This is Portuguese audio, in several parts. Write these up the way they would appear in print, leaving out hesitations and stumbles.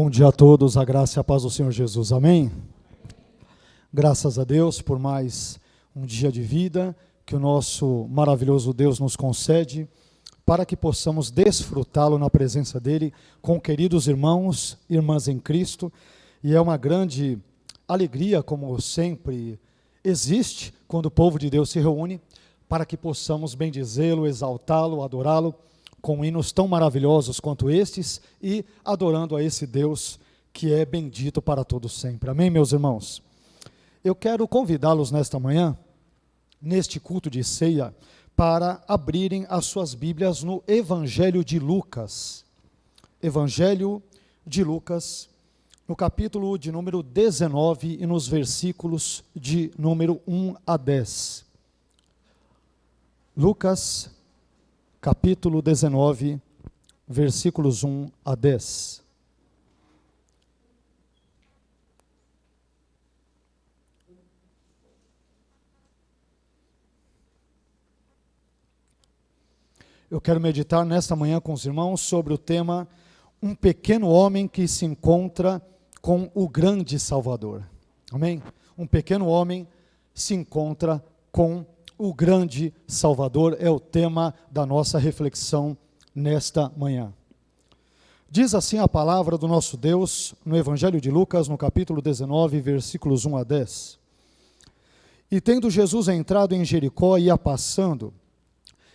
Bom dia a todos, a graça e a paz do Senhor Jesus, amém? Graças a Deus por mais um dia de vida que o nosso maravilhoso Deus nos concede, para que possamos desfrutá-lo na presença dEle, com queridos irmãos e irmãs em Cristo, e é uma grande alegria, como sempre existe, quando o povo de Deus se reúne, para que possamos bendizê-lo, exaltá-lo, adorá-lo, com hinos tão maravilhosos quanto estes, e adorando a esse Deus que é bendito para todos sempre. Amém, meus irmãos? Eu quero convidá-los nesta manhã, neste culto de ceia, para abrirem as suas Bíblias no Evangelho de Lucas. Evangelho de Lucas, no capítulo de número 19 e nos versículos de número 1 a 10. Lucas, capítulo 19, versículos 1 a 10. Eu quero meditar nesta manhã com os irmãos sobre o tema Um pequeno homem que se encontra com o grande Salvador. Amém? Um pequeno homem se encontra com o grande Salvador é o tema da nossa reflexão nesta manhã. Diz assim a palavra do nosso Deus no Evangelho de Lucas, no capítulo 19, versículos 1 a 10. E tendo Jesus entrado em Jericó, ia passando,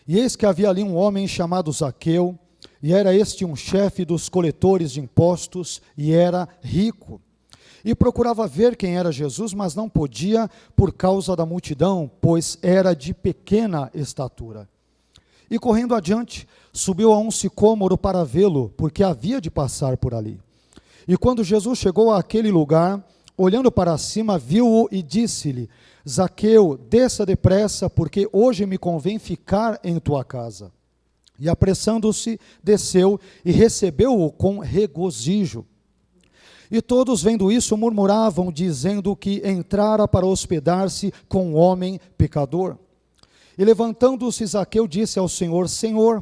e eis que havia ali um homem chamado Zaqueu, e era este um chefe dos coletores de impostos, e era rico. E procurava ver quem era Jesus, mas não podia por causa da multidão, pois era de pequena estatura. E correndo adiante, subiu a um sicômoro para vê-lo, porque havia de passar por ali. E quando Jesus chegou àquele lugar, olhando para cima, viu-o e disse-lhe: Zaqueu, desça depressa, porque hoje me convém ficar em tua casa. E apressando-se, desceu e recebeu-o com regozijo. E todos, vendo isso, murmuravam, dizendo que entrara para hospedar-se com um homem pecador. E levantando-se, Zaqueu disse ao Senhor: Senhor,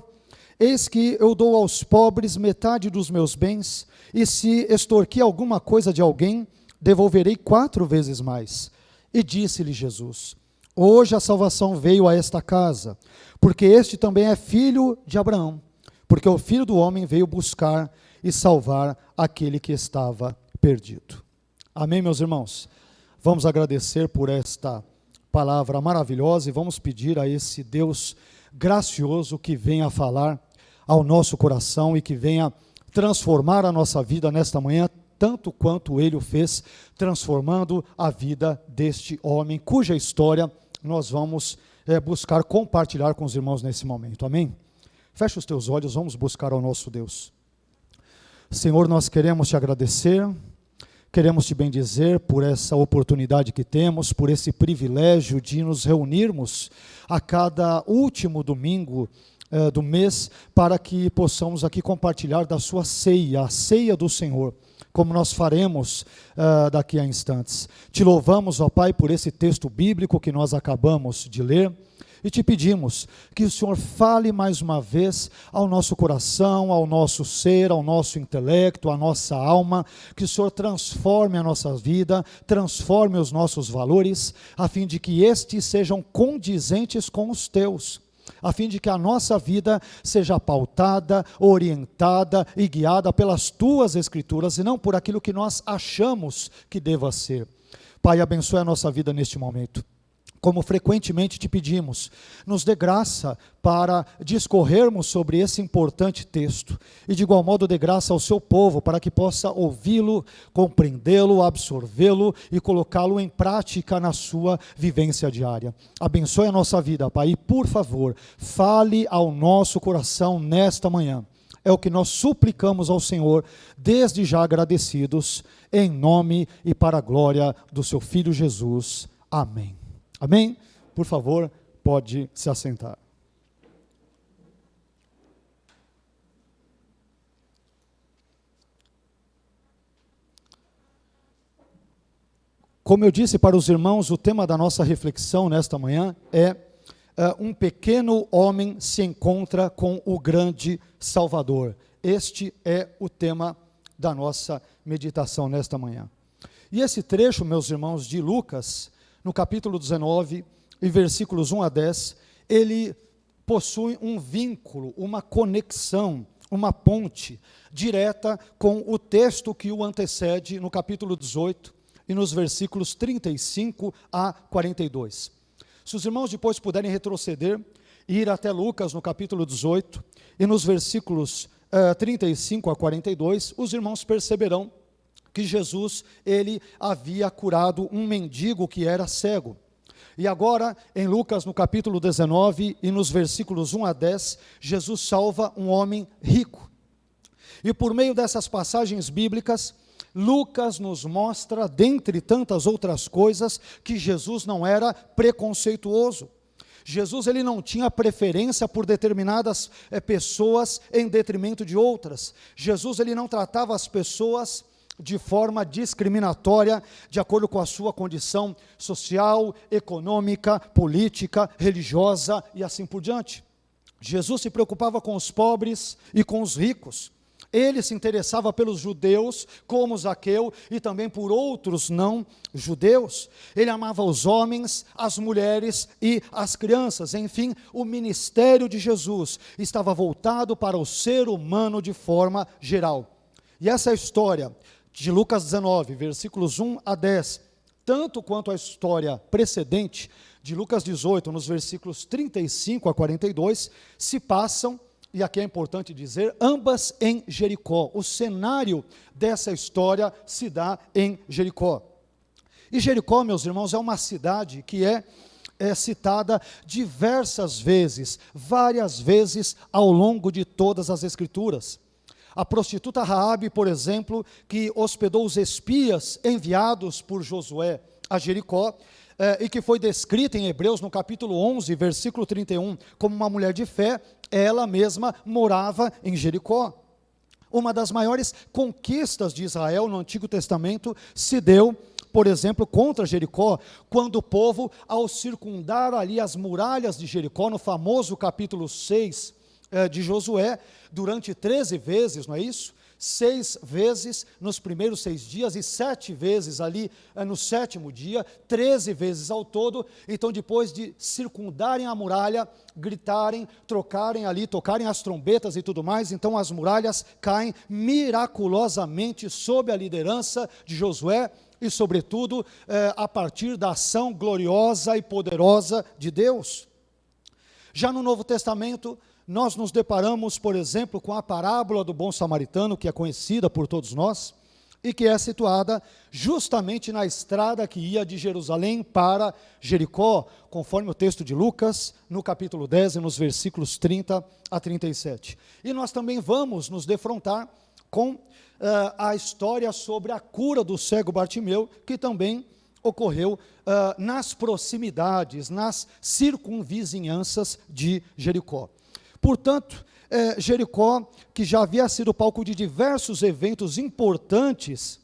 eis que eu dou aos pobres metade dos meus bens, e se extorquir alguma coisa de alguém, devolverei 4 vezes mais. E disse-lhe Jesus: Hoje a salvação veio a esta casa, porque este também é filho de Abraão, porque o Filho do Homem veio buscar e salvar aquele que estava perdido. Amém, meus irmãos? Vamos agradecer por esta palavra maravilhosa e vamos pedir a esse Deus gracioso que venha falar ao nosso coração e que venha transformar a nossa vida nesta manhã, tanto quanto Ele o fez, transformando a vida deste homem, cuja história nós vamos buscar compartilhar com os irmãos nesse momento. Amém? Fecha os teus olhos, vamos buscar ao nosso Deus. Senhor, nós queremos te agradecer, queremos te bendizer por essa oportunidade que temos, por esse privilégio de nos reunirmos a cada último domingo do mês, para que possamos aqui compartilhar da sua ceia, a ceia do Senhor, como nós faremos daqui a instantes. Te louvamos, ó Pai, por esse texto bíblico que nós acabamos de ler, e te pedimos que o Senhor fale mais uma vez ao nosso coração, ao nosso ser, ao nosso intelecto, à nossa alma, que o Senhor transforme a nossa vida, transforme os nossos valores, a fim de que estes sejam condizentes com os teus, a fim de que a nossa vida seja pautada, orientada e guiada pelas tuas escrituras e não por aquilo que nós achamos que deva ser. Pai, abençoe a nossa vida neste momento. Como frequentemente te pedimos, nos dê graça para discorrermos sobre esse importante texto e de igual modo dê graça ao seu povo para que possa ouvi-lo, compreendê-lo, absorvê-lo e colocá-lo em prática na sua vivência diária. Abençoe a nossa vida, Pai, e por favor, fale ao nosso coração nesta manhã. É o que nós suplicamos ao Senhor, desde já agradecidos, em nome e para a glória do seu Filho Jesus. Amém. Amém? Por favor, pode se assentar. Como eu disse para os irmãos, o tema da nossa reflexão nesta manhã é um pequeno homem se encontra com o grande Salvador. Este é o tema da nossa meditação nesta manhã. E esse trecho, meus irmãos, de Lucas, no capítulo 19, e versículos 1 a 10, ele possui um vínculo, uma conexão, uma ponte direta com o texto que o antecede no capítulo 18 e nos versículos 35 a 42. Se os irmãos depois puderem retroceder e ir até Lucas no capítulo 18 e nos versículos 35 a 42, os irmãos perceberão que Jesus, ele havia curado um mendigo que era cego. E agora, em Lucas, no capítulo 19, e nos versículos 1 a 10, Jesus salva um homem rico. E por meio dessas passagens bíblicas, Lucas nos mostra, dentre tantas outras coisas, que Jesus não era preconceituoso. Jesus, ele não tinha preferência por determinadas pessoas em detrimento de outras. Jesus, ele não tratava as pessoas de forma discriminatória, de acordo com a sua condição social, econômica, política, religiosa e assim por diante. Jesus se preocupava com os pobres e com os ricos. Ele se interessava pelos judeus, como Zaqueu, e também por outros não judeus. Ele amava os homens, as mulheres e as crianças. Enfim, o ministério de Jesus estava voltado para o ser humano de forma geral. E essa história de Lucas 19, versículos 1 a 10, tanto quanto a história precedente de Lucas 18, nos versículos 35 a 42, se passam, e aqui é importante dizer, ambas em Jericó. O cenário dessa história se dá em Jericó. E Jericó, meus irmãos, é uma cidade que é citada diversas vezes, várias vezes ao longo de todas as Escrituras. A prostituta Raabe, por exemplo, que hospedou os espias enviados por Josué a Jericó, e que foi descrita em Hebreus no capítulo 11, versículo 31, como uma mulher de fé, ela mesma morava em Jericó. Uma das maiores conquistas de Israel no Antigo Testamento se deu, por exemplo, contra Jericó, quando o povo, ao circundar ali as muralhas de Jericó, no famoso capítulo 6 de Josué, durante 13 vezes, não é isso? 6 vezes nos primeiros 6 dias e 7 vezes ali no 7º dia, 13 vezes ao todo. Então, depois de circundarem a muralha, gritarem, tocarem as trombetas e tudo mais, então as muralhas caem miraculosamente sob a liderança de Josué e, sobretudo, a partir da ação gloriosa e poderosa de Deus. Já no Novo Testamento, nós nos deparamos, por exemplo, com a parábola do bom samaritano, que é conhecida por todos nós, e que é situada justamente na estrada que ia de Jerusalém para Jericó, conforme o texto de Lucas, no capítulo 10, e nos versículos 30 a 37. E nós também vamos nos defrontar com a história sobre a cura do cego Bartimeu, que também ocorreu nas proximidades, nas circunvizinhanças de Jericó. Portanto, Jericó, que já havia sido palco de diversos eventos importantes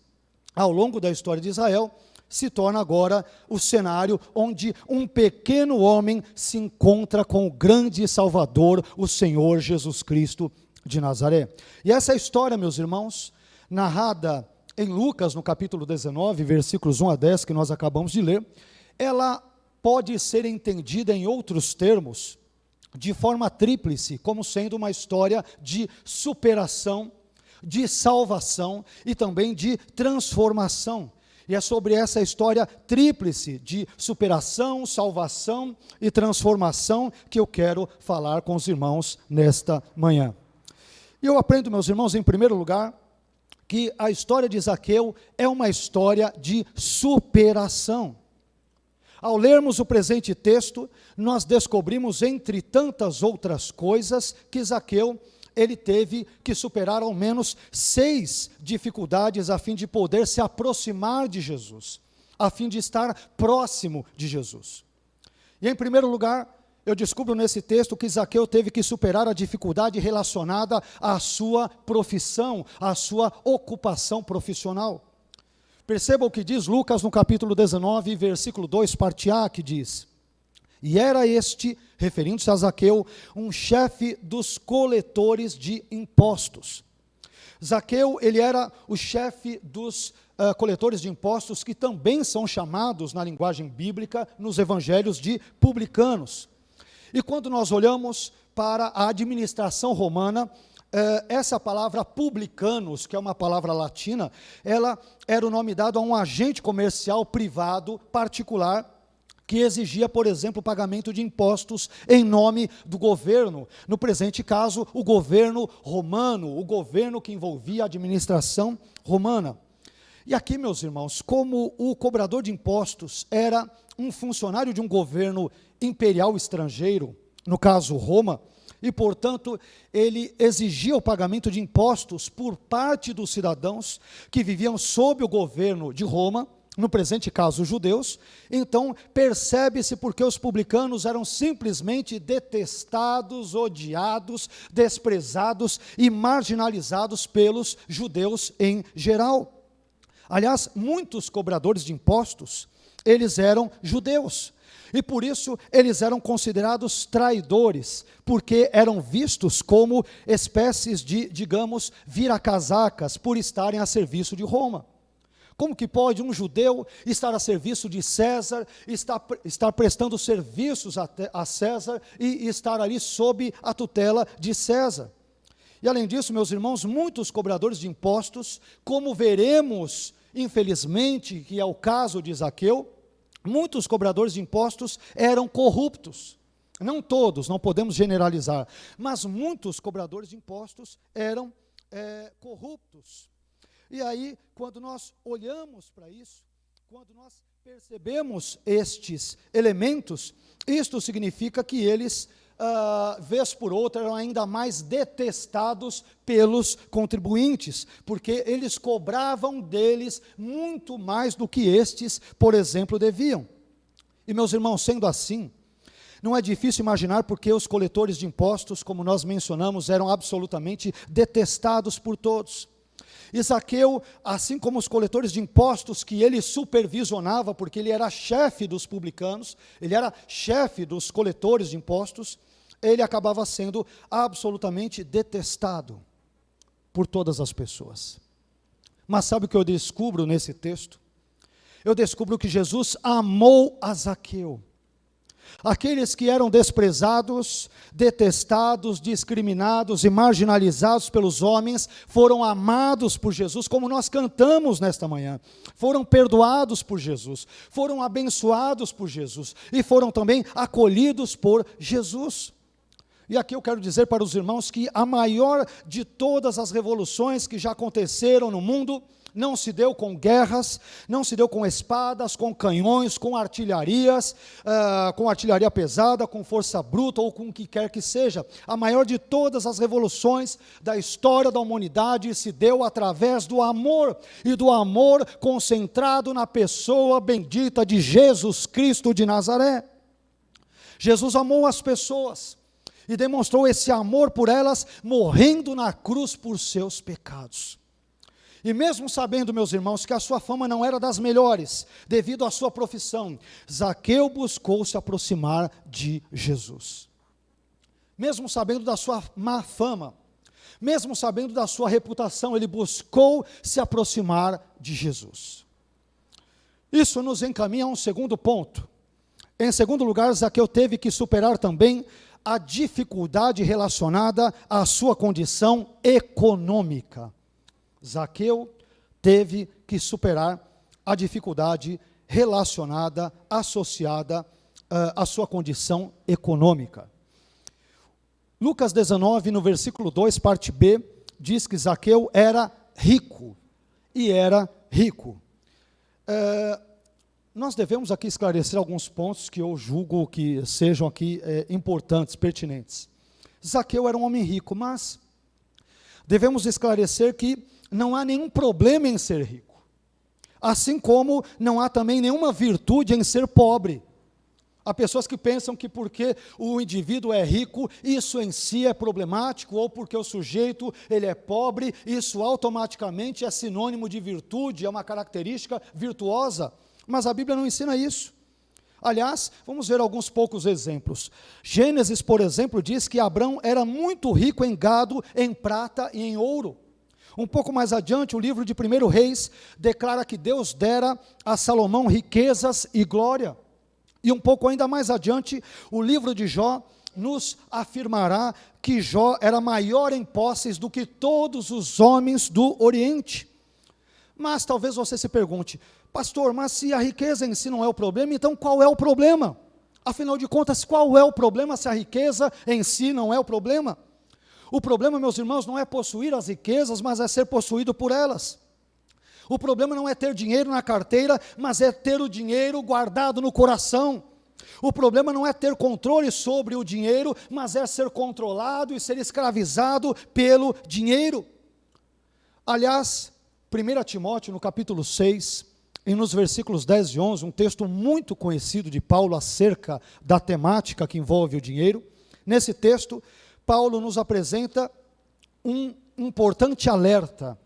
ao longo da história de Israel, se torna agora o cenário onde um pequeno homem se encontra com o grande Salvador, o Senhor Jesus Cristo de Nazaré. E essa história, meus irmãos, narrada em Lucas, no capítulo 19, versículos 1 a 10, que nós acabamos de ler, ela pode ser entendida em outros termos, de forma tríplice, como sendo uma história de superação, de salvação e também de transformação. E é sobre essa história tríplice de superação, salvação e transformação que eu quero falar com os irmãos nesta manhã. E eu aprendo, meus irmãos, em primeiro lugar, que a história de Zaqueu é uma história de superação. Ao lermos o presente texto, nós descobrimos, entre tantas outras coisas, que Zaqueu, ele teve que superar ao menos 6 dificuldades a fim de poder se aproximar de Jesus, a fim de estar próximo de Jesus. E em primeiro lugar, eu descubro nesse texto que Zaqueu teve que superar a dificuldade relacionada à sua profissão, à sua ocupação profissional. Perceba o que diz Lucas no capítulo 19, versículo 2, parte A, que diz: e era este, referindo-se a Zaqueu, um chefe dos coletores de impostos. Zaqueu, ele era o chefe dos coletores de impostos, que também são chamados, na linguagem bíblica, nos evangelhos, de publicanos. E quando nós olhamos para a administração romana, essa palavra publicanos, que é uma palavra latina, ela era o nome dado a um agente comercial privado, particular, que exigia, por exemplo, o pagamento de impostos em nome do governo. No presente caso, o governo romano, o governo que envolvia a administração romana. E aqui, meus irmãos, como o cobrador de impostos era um funcionário de um governo imperial estrangeiro, no caso Roma, e, portanto, ele exigia o pagamento de impostos por parte dos cidadãos que viviam sob o governo de Roma, no presente caso, os judeus. Então, percebe-se porque os publicanos eram simplesmente detestados, odiados, desprezados e marginalizados pelos judeus em geral. Aliás, muitos cobradores de impostos, eles eram judeus. E por isso eles eram considerados traidores, porque eram vistos como espécies de, digamos, vira-casacas, por estarem a serviço de Roma. Como que pode um judeu estar a serviço de César, estar prestando serviços a César e estar ali sob a tutela de César? E além disso, meus irmãos, muitos cobradores de impostos, como veremos, infelizmente, que é o caso de Zaqueu, muitos cobradores de impostos eram corruptos. Não todos, não podemos generalizar, mas muitos cobradores de impostos eram corruptos. E aí, quando nós olhamos para isso, quando nós percebemos estes elementos, isto significa que eles, vez por outra, eram ainda mais detestados pelos contribuintes, porque eles cobravam deles muito mais do que estes, por exemplo, deviam. E, meus irmãos, sendo assim, não é difícil imaginar porque os coletores de impostos, como nós mencionamos, eram absolutamente detestados por todos. E Zaqueu, assim como os coletores de impostos que ele supervisionava, porque ele era chefe dos publicanos, ele era chefe dos coletores de impostos, ele acabava sendo absolutamente detestado por todas as pessoas. Mas sabe o que eu descubro nesse texto? Eu descubro que Jesus amou a Zaqueu. Aqueles que eram desprezados, detestados, discriminados e marginalizados pelos homens, foram amados por Jesus, como nós cantamos nesta manhã. Foram perdoados por Jesus, foram abençoados por Jesus e foram também acolhidos por Jesus. E aqui eu quero dizer para os irmãos que a maior de todas as revoluções que já aconteceram no mundo não se deu com guerras, não se deu com espadas, com canhões, com artilharias, com artilharia pesada, com força bruta ou com o que quer que seja. A maior de todas as revoluções da história da humanidade se deu através do amor, e do amor concentrado na pessoa bendita de Jesus Cristo de Nazaré. Jesus amou as pessoas e demonstrou esse amor por elas, morrendo na cruz por seus pecados. E mesmo sabendo, meus irmãos, que a sua fama não era das melhores, devido à sua profissão, Zaqueu buscou se aproximar de Jesus. Mesmo sabendo da sua má fama, mesmo sabendo da sua reputação, ele buscou se aproximar de Jesus. Isso nos encaminha a um segundo ponto. Em segundo lugar, Zaqueu teve que superar também a dificuldade relacionada à sua condição econômica. Zaqueu teve que superar a dificuldade relacionada, associada à sua condição econômica. Lucas 19, no versículo 2, parte B, diz que Zaqueu era rico, e era rico. Nós devemos aqui esclarecer alguns pontos que eu julgo que sejam aqui importantes, pertinentes. Zaqueu era um homem rico, mas devemos esclarecer que não há nenhum problema em ser rico, assim como não há também nenhuma virtude em ser pobre. Há pessoas que pensam que porque o indivíduo é rico, isso em si é problemático, ou porque o sujeito ele é pobre, isso automaticamente é sinônimo de virtude, é uma característica virtuosa, mas a Bíblia não ensina isso. Aliás, vamos ver alguns poucos exemplos. Gênesis, por exemplo, diz que Abrão era muito rico em gado, em prata e em ouro. Um pouco mais adiante, o livro de 1 Reis declara que Deus dera a Salomão riquezas e glória. E um pouco ainda mais adiante, o livro de Jó nos afirmará que Jó era maior em posses do que todos os homens do Oriente. Mas talvez você se pergunte, pastor, mas se a riqueza em si não é o problema, então qual é o problema? Afinal de contas, qual é o problema se a riqueza em si não é o problema? O problema, meus irmãos, não é possuir as riquezas, mas é ser possuído por elas. O problema não é ter dinheiro na carteira, mas é ter o dinheiro guardado no coração. O problema não é ter controle sobre o dinheiro, mas é ser controlado e ser escravizado pelo dinheiro. Aliás, 1 Timóteo, no capítulo 6, e nos versículos 10 e 11, um texto muito conhecido de Paulo acerca da temática que envolve o dinheiro. Nesse texto, Paulo nos apresenta um importante alerta,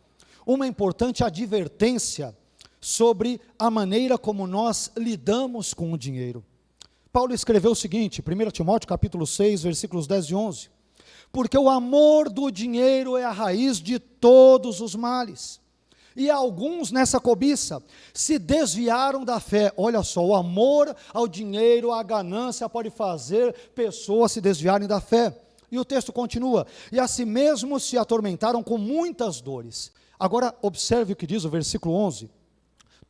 uma importante advertência sobre a maneira como nós lidamos com o dinheiro. Paulo escreveu o seguinte, 1 Timóteo capítulo 6, versículos 10 e 11, porque o amor do dinheiro é a raiz de todos os males, e alguns nessa cobiça se desviaram da fé. Olha só, o amor ao dinheiro, a ganância pode fazer pessoas se desviarem da fé. E o texto continua, e a si mesmos se atormentaram com muitas dores. Agora observe o que diz o versículo 11,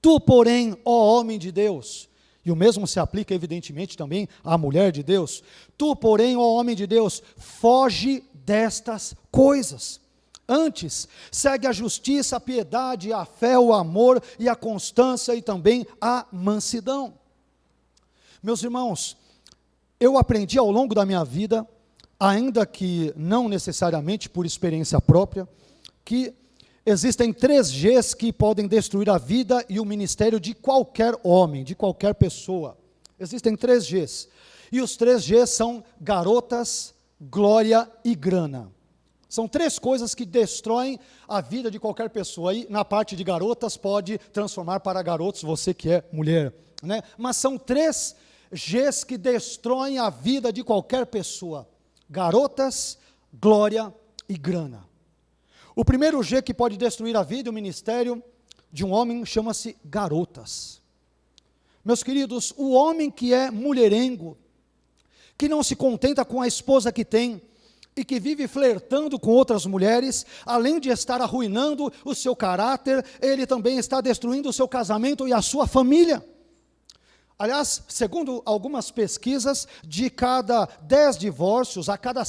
tu porém, ó homem de Deus, e o mesmo se aplica evidentemente também à mulher de Deus, tu porém, ó homem de Deus, foge destas coisas. Antes, segue a justiça, a piedade, a fé, o amor e a constância e também a mansidão. Meus irmãos, eu aprendi ao longo da minha vida, ainda que não necessariamente por experiência própria, que existem 3 Gs que podem destruir a vida e o ministério de qualquer homem, de qualquer pessoa. Existem 3 Gs. E os 3 Gs são garotas, glória e grana. São 3 coisas que destroem a vida de qualquer pessoa. Aí, na parte de garotas, pode transformar para garotos, você que é mulher, né? Mas são 3 Gs que destroem a vida de qualquer pessoa. Garotas, glória e grana. O primeiro G que pode destruir a vida e o ministério de um homem chama-se garotas. Meus queridos, o homem que é mulherengo, que não se contenta com a esposa que tem, e que vive flertando com outras mulheres, além de estar arruinando o seu caráter, ele também está destruindo o seu casamento e a sua família. Aliás, segundo algumas pesquisas, de cada 10 divórcios, a cada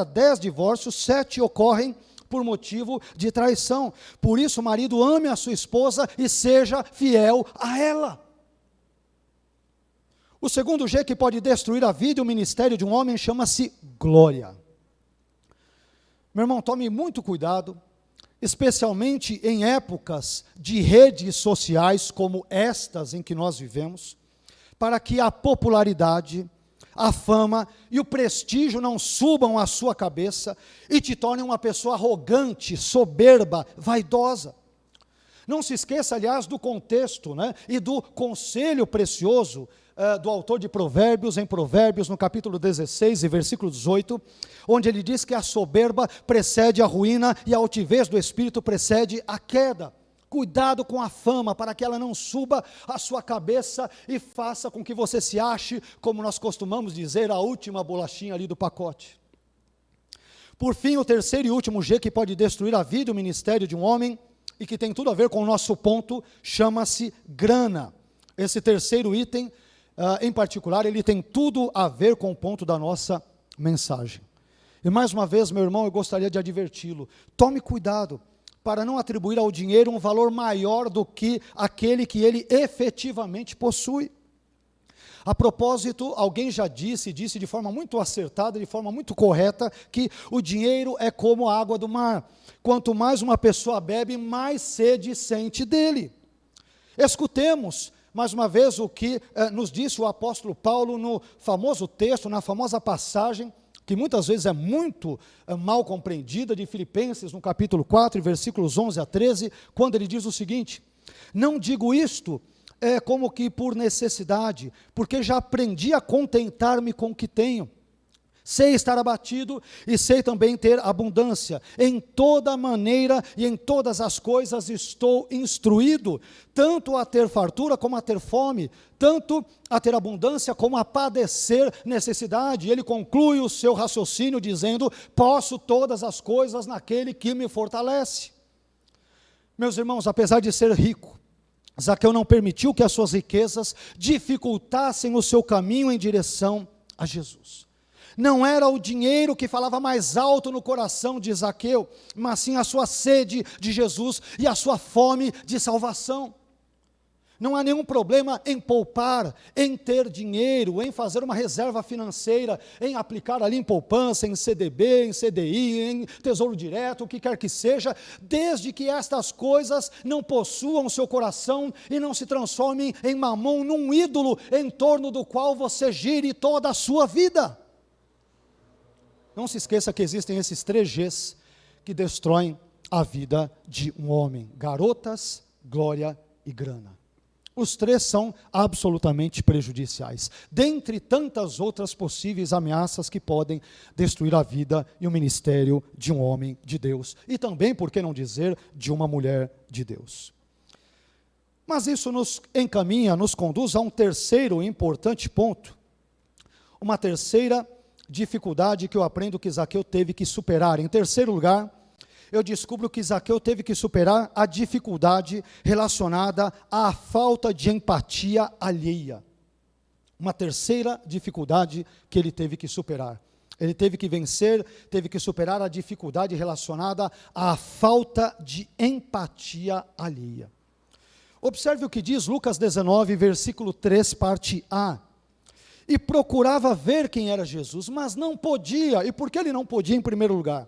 10 divórcios, 7 ocorrem por motivo de traição. Por isso, o marido ame a sua esposa e seja fiel a ela. O segundo G que pode destruir a vida e o ministério de um homem chama-se glória. Meu irmão, tome muito cuidado, especialmente em épocas de redes sociais como estas em que nós vivemos, para que a popularidade, a fama e o prestígio não subam à sua cabeça e te tornem uma pessoa arrogante, soberba, vaidosa. Não se esqueça, aliás, do contexto, e do conselho precioso do autor de Provérbios, em Provérbios, no capítulo 16 e versículo 18, onde ele diz que a soberba precede a ruína e a altivez do espírito precede a queda. Cuidado com a fama, para que ela não suba a sua cabeça e faça com que você se ache, como nós costumamos dizer, a última bolachinha ali do pacote. Por fim, o terceiro e último G que pode destruir a vida e o ministério de um homem, e que tem tudo a ver com o nosso ponto, chama-se grana. Esse terceiro item, em particular, ele tem tudo a ver com o ponto da nossa mensagem. E mais uma vez, meu irmão, eu gostaria de adverti-lo, tome cuidado para não atribuir ao dinheiro um valor maior do que aquele que ele efetivamente possui. A propósito, alguém já disse de forma muito acertada, de forma muito correta, que o dinheiro é como a água do mar. Quanto mais uma pessoa bebe, mais sede sente dele. Escutemos mais uma vez o que nos disse o apóstolo Paulo no famoso texto, na famosa passagem, que muitas vezes é muito mal compreendida, de Filipenses, no capítulo 4, versículos 11 a 13, quando ele diz o seguinte: não digo isto como que por necessidade, porque já aprendi a contentar-me com o que tenho. Sei estar abatido e sei também ter abundância. Em toda maneira e em todas as coisas estou instruído, tanto a ter fartura como a ter fome, tanto a ter abundância como a padecer necessidade. Ele conclui o seu raciocínio dizendo: posso todas as coisas naquele que me fortalece. Meus irmãos, apesar de ser rico, Zaqueu não permitiu que as suas riquezas dificultassem o seu caminho em direção a Jesus. Não era o dinheiro que falava mais alto no coração de Zaqueu, mas sim a sua sede de Jesus e a sua fome de salvação. Não há nenhum problema em poupar, em ter dinheiro, em fazer uma reserva financeira, em aplicar ali em poupança, em CDB, em CDI, em tesouro direto, o que quer que seja, desde que estas coisas não possuam seu coração e não se transformem em mamon, num ídolo em torno do qual você gire toda a sua vida. Não se esqueça que existem esses 3 Gs que destroem a vida de um homem: garotas, glória e grana. Os 3 são absolutamente prejudiciais, dentre tantas outras possíveis ameaças que podem destruir a vida e o ministério de um homem de Deus, e também, por que não dizer, de uma mulher de Deus. Mas isso nos encaminha, nos conduz a um terceiro importante ponto, uma terceira dificuldade que eu aprendo que Zaqueu teve que superar. Em terceiro lugar, eu descubro que Zaqueu teve que superar a dificuldade relacionada à falta de empatia alheia. Uma terceira dificuldade que ele teve que superar. Ele teve que vencer, teve que superar a dificuldade relacionada à falta de empatia alheia. Observe o que diz Lucas 19, versículo 3, parte A. E procurava ver quem era Jesus, mas não podia. E por que ele não podia em primeiro lugar?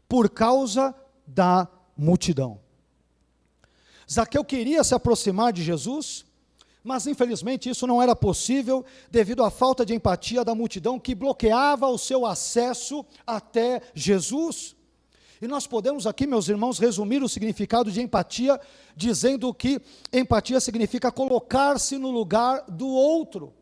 Por causa da multidão. Zaqueu queria se aproximar de Jesus, mas infelizmente isso não era possível devido à falta de empatia da multidão que bloqueava o seu acesso até Jesus. E nós podemos aqui, meus irmãos, resumir o significado de empatia dizendo que empatia significa colocar-se no lugar do outro.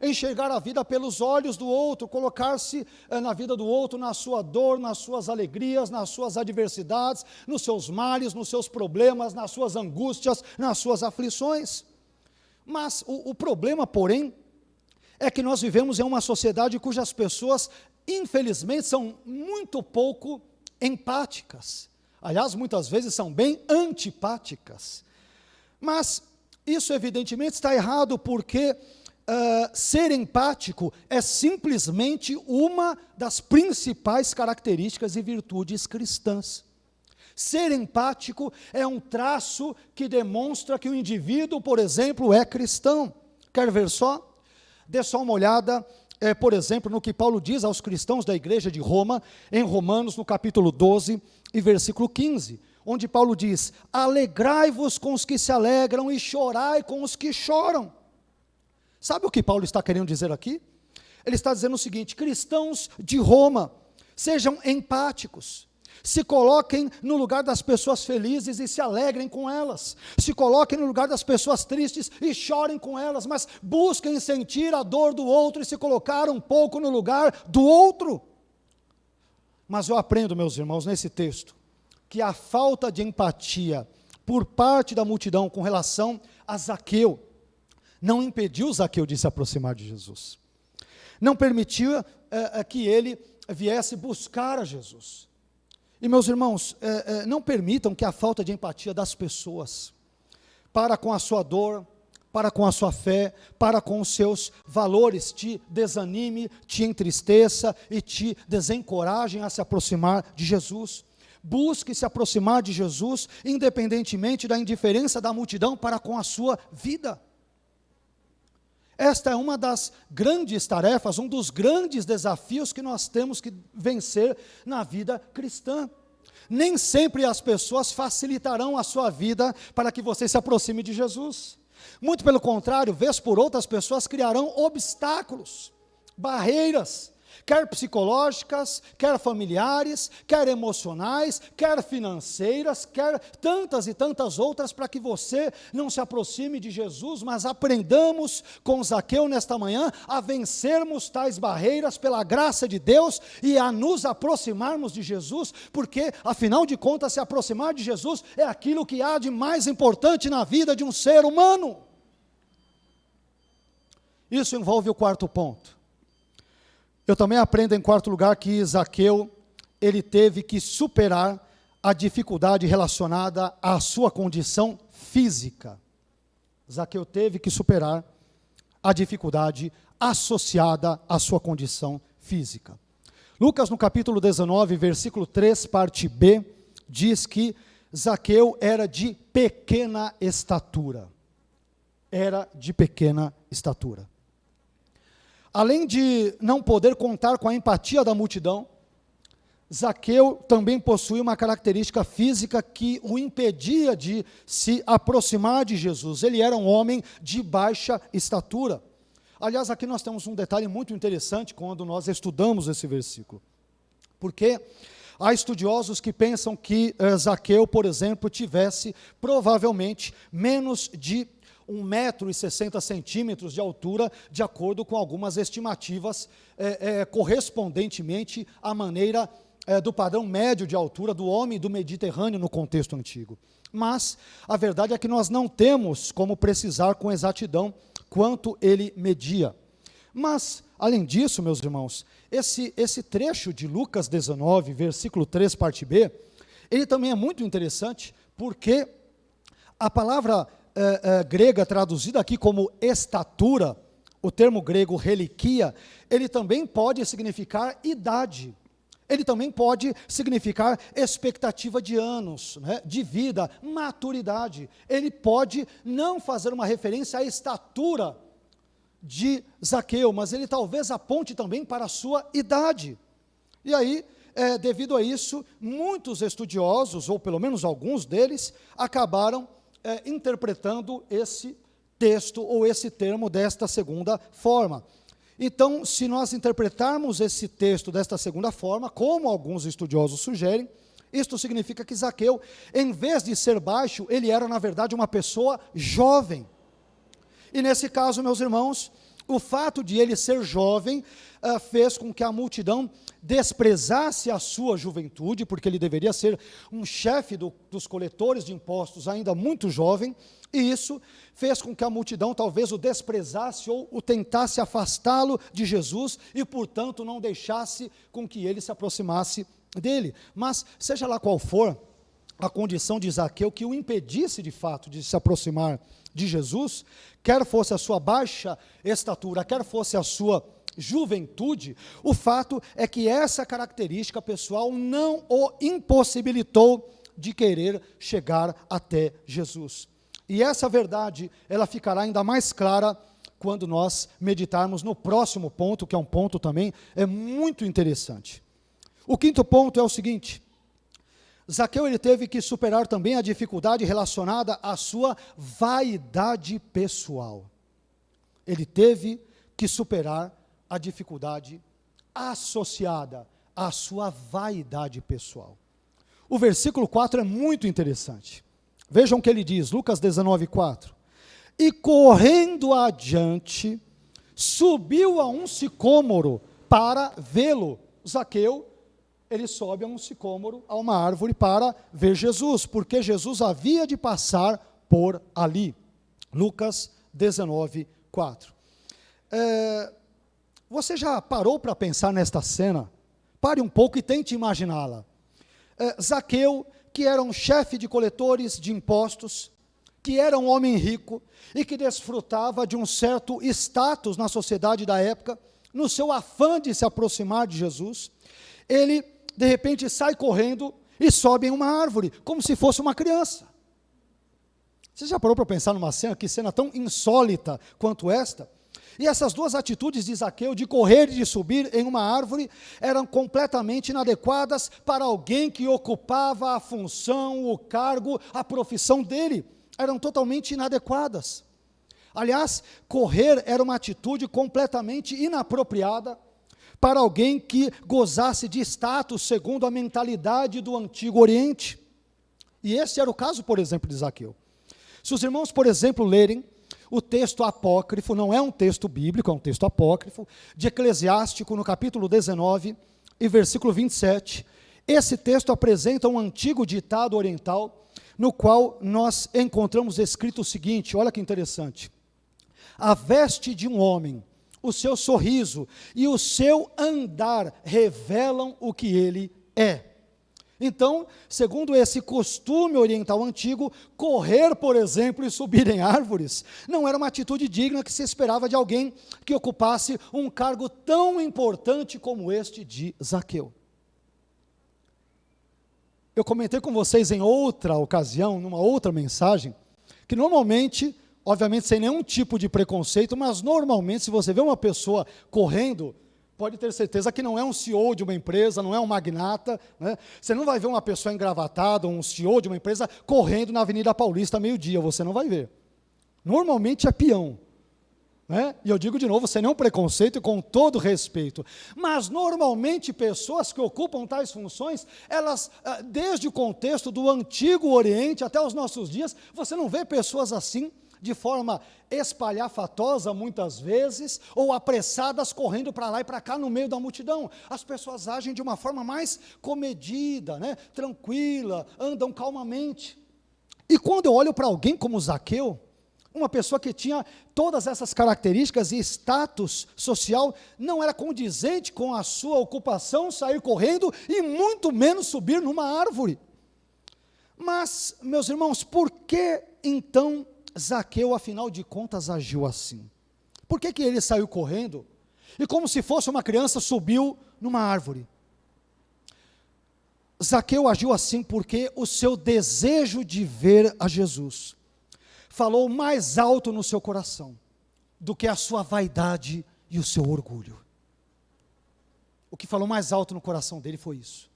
Enxergar a vida pelos olhos do outro, colocar-se na vida do outro, na sua dor, nas suas alegrias, nas suas adversidades, nos seus males, nos seus problemas, nas suas angústias, nas suas aflições. Mas o problema, porém, é que nós vivemos em uma sociedade cujas pessoas, infelizmente, são muito pouco empáticas. Aliás, muitas vezes são bem antipáticas. Mas isso, evidentemente, está errado, porque ser empático é simplesmente uma das principais características e virtudes cristãs. Ser empático é um traço que demonstra que o indivíduo, por exemplo, é cristão. Quer ver só? Dê só uma olhada, por exemplo, no que Paulo diz aos cristãos da igreja de Roma, em Romanos, no capítulo 12 e versículo 15, onde Paulo diz: alegrai-vos com os que se alegram e chorai com os que choram. Sabe o que Paulo está querendo dizer aqui? Ele está dizendo o seguinte: cristãos de Roma, sejam empáticos, se coloquem no lugar das pessoas felizes e se alegrem com elas, se coloquem no lugar das pessoas tristes e chorem com elas, mas busquem sentir a dor do outro e se colocar um pouco no lugar do outro. Mas eu aprendo, meus irmãos, nesse texto, que a falta de empatia por parte da multidão com relação a Zaqueu, não impediu Zaqueu de se aproximar de Jesus. Não permitiu que ele viesse buscar a Jesus. E, meus irmãos, não permitam que a falta de empatia das pessoas para com a sua dor, para com a sua fé, para com os seus valores, te desanime, te entristeça e te desencorajem a se aproximar de Jesus. Busque se aproximar de Jesus, independentemente da indiferença da multidão para com a sua vida. Esta é uma das grandes tarefas, um dos grandes desafios que nós temos que vencer na vida cristã. Nem sempre as pessoas facilitarão a sua vida para que você se aproxime de Jesus. Muito pelo contrário, vez por outra, as pessoas criarão obstáculos, barreiras, quer psicológicas, quer familiares, quer emocionais, quer financeiras, quer tantas e tantas outras, para que você não se aproxime de Jesus, mas aprendamos com Zaqueu nesta manhã a vencermos tais barreiras pela graça de Deus e a nos aproximarmos de Jesus, porque afinal de contas se aproximar de Jesus é aquilo que há de mais importante na vida de um ser humano. Isso envolve o quarto ponto. Eu também aprendo em quarto lugar que Zaqueu, ele teve que superar a dificuldade relacionada à sua condição física. Zaqueu teve que superar a dificuldade associada à sua condição física. Lucas, no capítulo 19, versículo 3, parte B, diz que Zaqueu era de pequena estatura. Era de pequena estatura. Além de não poder contar com a empatia da multidão, Zaqueu também possuía uma característica física que o impedia de se aproximar de Jesus. Ele era um homem de baixa estatura. Aliás, aqui nós temos um detalhe muito interessante quando nós estudamos esse versículo. Porque há estudiosos que pensam que Zaqueu, por exemplo, tivesse provavelmente menos de 1,60 m de altura, de acordo com algumas estimativas, correspondentemente à maneira do padrão médio de altura do homem do Mediterrâneo no contexto antigo. Mas a verdade é que nós não temos como precisar com exatidão quanto ele media. Mas, além disso, meus irmãos, esse trecho de Lucas 19, versículo 3, parte B, ele também é muito interessante, porque a palavra grega traduzida aqui como estatura, o termo grego reliquia, ele também pode significar idade. Ele também pode significar expectativa de anos, né, de vida, maturidade. Ele pode não fazer uma referência à estatura de Zaqueu, mas ele talvez aponte também para a sua idade. E aí, devido a isso, muitos estudiosos, ou pelo menos alguns deles, acabaram interpretando esse texto ou esse termo desta segunda forma. Então, se nós interpretarmos esse texto desta segunda forma, como alguns estudiosos sugerem, isto significa que Zaqueu, em vez de ser baixo, ele era, na verdade, uma pessoa jovem. E nesse caso, meus irmãos, o fato de ele ser jovem fez com que a multidão desprezasse a sua juventude, porque ele deveria ser um chefe dos coletores de impostos ainda muito jovem, e isso fez com que a multidão talvez o desprezasse ou o tentasse afastá-lo de Jesus e, portanto, não deixasse com que ele se aproximasse dele. Mas, seja lá qual for a condição de Zaqueu que o impedisse de fato de se aproximar de Jesus, quer fosse a sua baixa estatura, quer fosse a sua juventude, o fato é que essa característica pessoal não o impossibilitou de querer chegar até Jesus. E essa verdade, ela ficará ainda mais clara quando nós meditarmos no próximo ponto, que é um ponto também muito interessante. O quinto ponto é o seguinte: Zaqueu, ele teve que superar também a dificuldade relacionada à sua vaidade pessoal. Ele teve que superar a dificuldade associada à sua vaidade pessoal. O versículo 4 é muito interessante. Vejam o que ele diz, Lucas 19, 4. E correndo adiante, subiu a um sicômoro para vê-lo. Zaqueu, ele sobe a um sicômoro, a uma árvore, para ver Jesus, porque Jesus havia de passar por ali. Lucas 19, 4. Você já parou para pensar nesta cena? Pare um pouco e tente imaginá-la. Zaqueu, que era um chefe de coletores de impostos, que era um homem rico e que desfrutava de um certo status na sociedade da época, no seu afã de se aproximar de Jesus, ele, de repente, sai correndo e sobe em uma árvore, como se fosse uma criança. Você já parou para pensar numa cena, que cena tão insólita quanto esta? E essas duas atitudes de Zaqueu, de correr e de subir em uma árvore, eram completamente inadequadas para alguém que ocupava a função, o cargo, a profissão dele. Eram totalmente inadequadas. Aliás, correr era uma atitude completamente inapropriada para alguém que gozasse de status segundo a mentalidade do Antigo Oriente. E esse era o caso, por exemplo, de Zaqueu. Se os irmãos, por exemplo, lerem o texto apócrifo, não é um texto bíblico, é um texto apócrifo, de Eclesiástico, no capítulo 19 e versículo 27, esse texto apresenta um antigo ditado oriental, no qual nós encontramos escrito o seguinte, olha que interessante: a veste de um homem, o seu sorriso e o seu andar revelam o que ele é. Então, segundo esse costume oriental antigo, correr, por exemplo, e subir em árvores, não era uma atitude digna que se esperava de alguém que ocupasse um cargo tão importante como este de Zaqueu. Eu comentei com vocês em outra ocasião, numa outra mensagem, que normalmente, obviamente sem nenhum tipo de preconceito, mas normalmente se você vê uma pessoa correndo, pode ter certeza que não é um CEO de uma empresa, não é um magnata, né? Você não vai ver uma pessoa engravatada, um CEO de uma empresa, correndo na Avenida Paulista meio-dia, você não vai ver. Normalmente é peão, né? E eu digo de novo, sem nenhum preconceito e com todo respeito, mas normalmente pessoas que ocupam tais funções, elas, desde o contexto do Antigo Oriente até os nossos dias, você não vê pessoas assim, de forma espalhafatosa muitas vezes, ou apressadas correndo para lá e para cá no meio da multidão. As pessoas agem de uma forma mais comedida, né? Tranquila, andam calmamente. E quando eu olho para alguém como Zaqueu, uma pessoa que tinha todas essas características e status social, não era condizente com a sua ocupação sair correndo e muito menos subir numa árvore. Mas, meus irmãos, por que então Zaqueu, afinal de contas, agiu assim? Por que ele saiu correndo e, como se fosse uma criança, subiu numa árvore? Zaqueu agiu assim porque o seu desejo de ver a Jesus falou mais alto no seu coração do que a sua vaidade e o seu orgulho. O que falou mais alto no coração dele foi isso.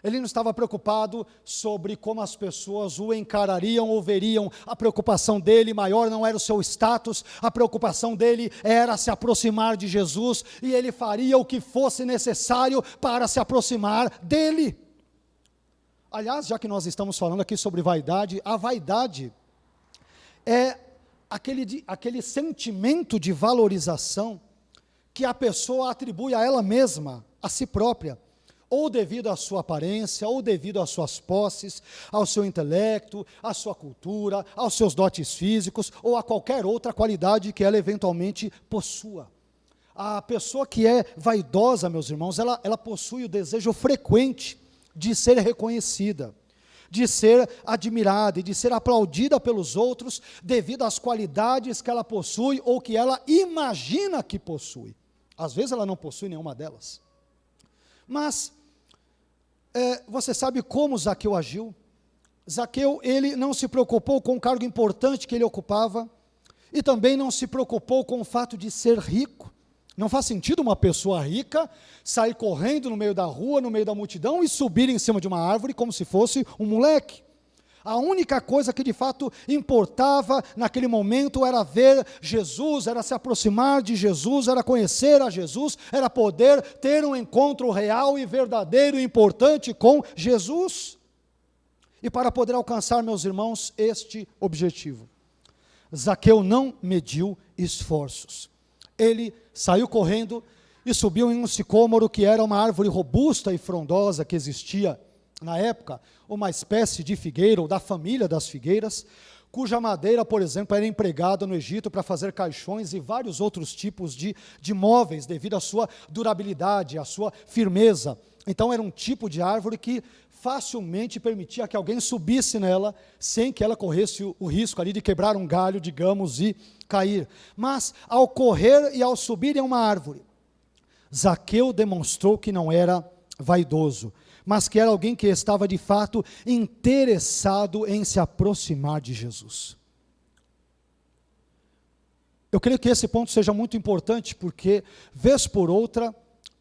Ele não estava preocupado sobre como as pessoas o encarariam ou veriam. A preocupação dele maior não era o seu status, a preocupação dele era se aproximar de Jesus, e ele faria o que fosse necessário para se aproximar dele. Aliás, já que nós estamos falando aqui sobre vaidade, a vaidade é aquele sentimento de valorização que a pessoa atribui a ela mesma, a si própria, ou devido à sua aparência, ou devido às suas posses, ao seu intelecto, à sua cultura, aos seus dotes físicos, ou a qualquer outra qualidade que ela eventualmente possua. A pessoa que é vaidosa, meus irmãos, ela possui o desejo frequente de ser reconhecida, de ser admirada e de ser aplaudida pelos outros, devido às qualidades que ela possui, ou que ela imagina que possui. Às vezes ela não possui nenhuma delas. Mas você sabe como Zaqueu agiu? Zaqueu, ele não se preocupou com o cargo importante que ele ocupava, e também não se preocupou com o fato de ser rico. Não faz sentido uma pessoa rica sair correndo no meio da rua, no meio da multidão, e subir em cima de uma árvore como se fosse um moleque. A única coisa que de fato importava naquele momento era ver Jesus, era se aproximar de Jesus, era conhecer a Jesus, era poder ter um encontro real e verdadeiro e importante com Jesus. E para poder alcançar, meus irmãos, este objetivo, Zaqueu não mediu esforços. Ele saiu correndo e subiu em um sicômoro, que era uma árvore robusta e frondosa que existia na época, uma espécie de figueira, ou da família das figueiras, cuja madeira, por exemplo, era empregada no Egito para fazer caixões e vários outros tipos de móveis, devido à sua durabilidade, à sua firmeza. Então era um tipo de árvore que facilmente permitia que alguém subisse nela, sem que ela corresse o risco ali de quebrar um galho, digamos, e cair. Mas ao correr e ao subir em uma árvore, Zaqueu demonstrou que não era vaidoso, mas que era alguém que estava de fato interessado em se aproximar de Jesus. Eu creio que esse ponto seja muito importante, porque, vez por outra,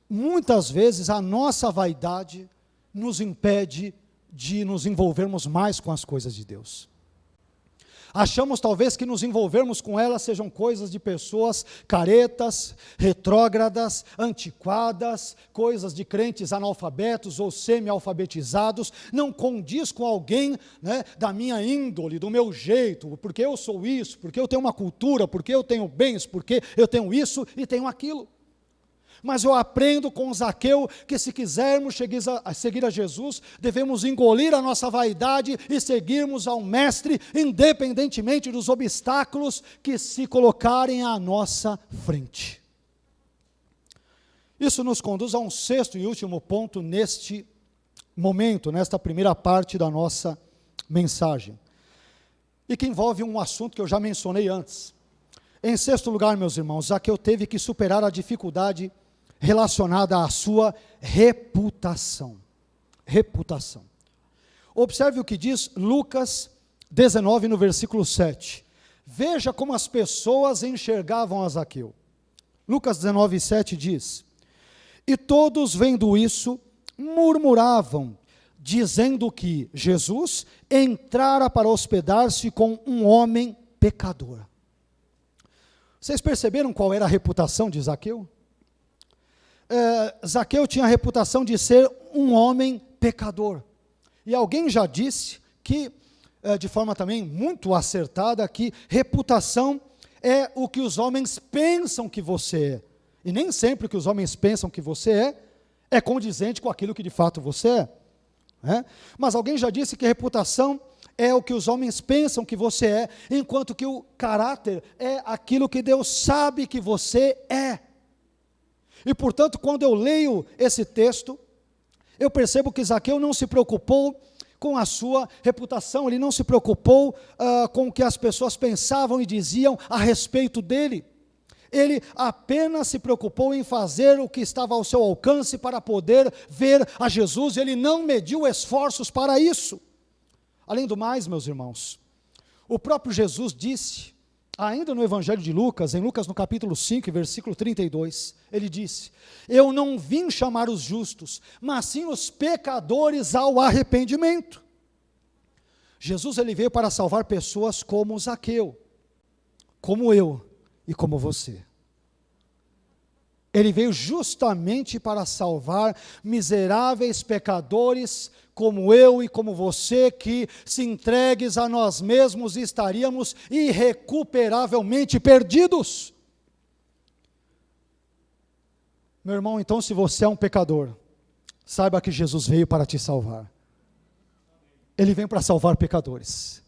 muitas vezes a nossa vaidade nos impede de nos envolvermos mais com as coisas de Deus. Achamos talvez que nos envolvermos com elas sejam coisas de pessoas caretas, retrógradas, antiquadas, coisas de crentes analfabetos ou semi-alfabetizados. Não condiz com alguém, né, da minha índole, do meu jeito, porque eu sou isso, porque eu tenho uma cultura, porque eu tenho bens, porque eu tenho isso e tenho aquilo. Mas eu aprendo com Zaqueu que se quisermos seguir a Jesus, devemos engolir a nossa vaidade e seguirmos ao Mestre, independentemente dos obstáculos que se colocarem à nossa frente. Isso nos conduz a um sexto e último ponto neste momento, nesta primeira parte da nossa mensagem, e que envolve um assunto que eu já mencionei antes. Em sexto lugar, meus irmãos, Zaqueu teve que superar a dificuldade relacionada à sua reputação. Reputação. Observe o que diz Lucas 19, no versículo 7. Veja como as pessoas enxergavam a Zaqueu. Lucas 19, 7 diz: e todos vendo isso, murmuravam, dizendo que Jesus entrara para hospedar-se com um homem pecador. Vocês perceberam qual era a reputação de Zaqueu? Zaqueu tinha a reputação de ser um homem pecador, e alguém já disse que, de forma também muito acertada, que reputação é o que os homens pensam que você é, e nem sempre o que os homens pensam que você é condizente com aquilo que de fato você é, né? Mas alguém já disse que reputação é o que os homens pensam que você é, enquanto que o caráter é aquilo que Deus sabe que você é. E portanto, quando eu leio esse texto, eu percebo que Zaqueu não se preocupou com a sua reputação, ele não se preocupou com o que as pessoas pensavam e diziam a respeito dele. Ele apenas se preocupou em fazer o que estava ao seu alcance para poder ver a Jesus, ele não mediu esforços para isso. Além do mais, meus irmãos, o próprio Jesus disse, ainda no Evangelho de Lucas, em Lucas no capítulo 5, versículo 32, ele disse: eu não vim chamar os justos, mas sim os pecadores ao arrependimento. Jesus, ele veio para salvar pessoas como Zaqueu, como eu e como você. Ele veio justamente para salvar miseráveis pecadores como eu e como você, que se entregues a nós mesmos estaríamos irrecuperavelmente perdidos. Meu irmão, então, se você é um pecador, saiba que Jesus veio para te salvar. Ele vem para salvar pecadores.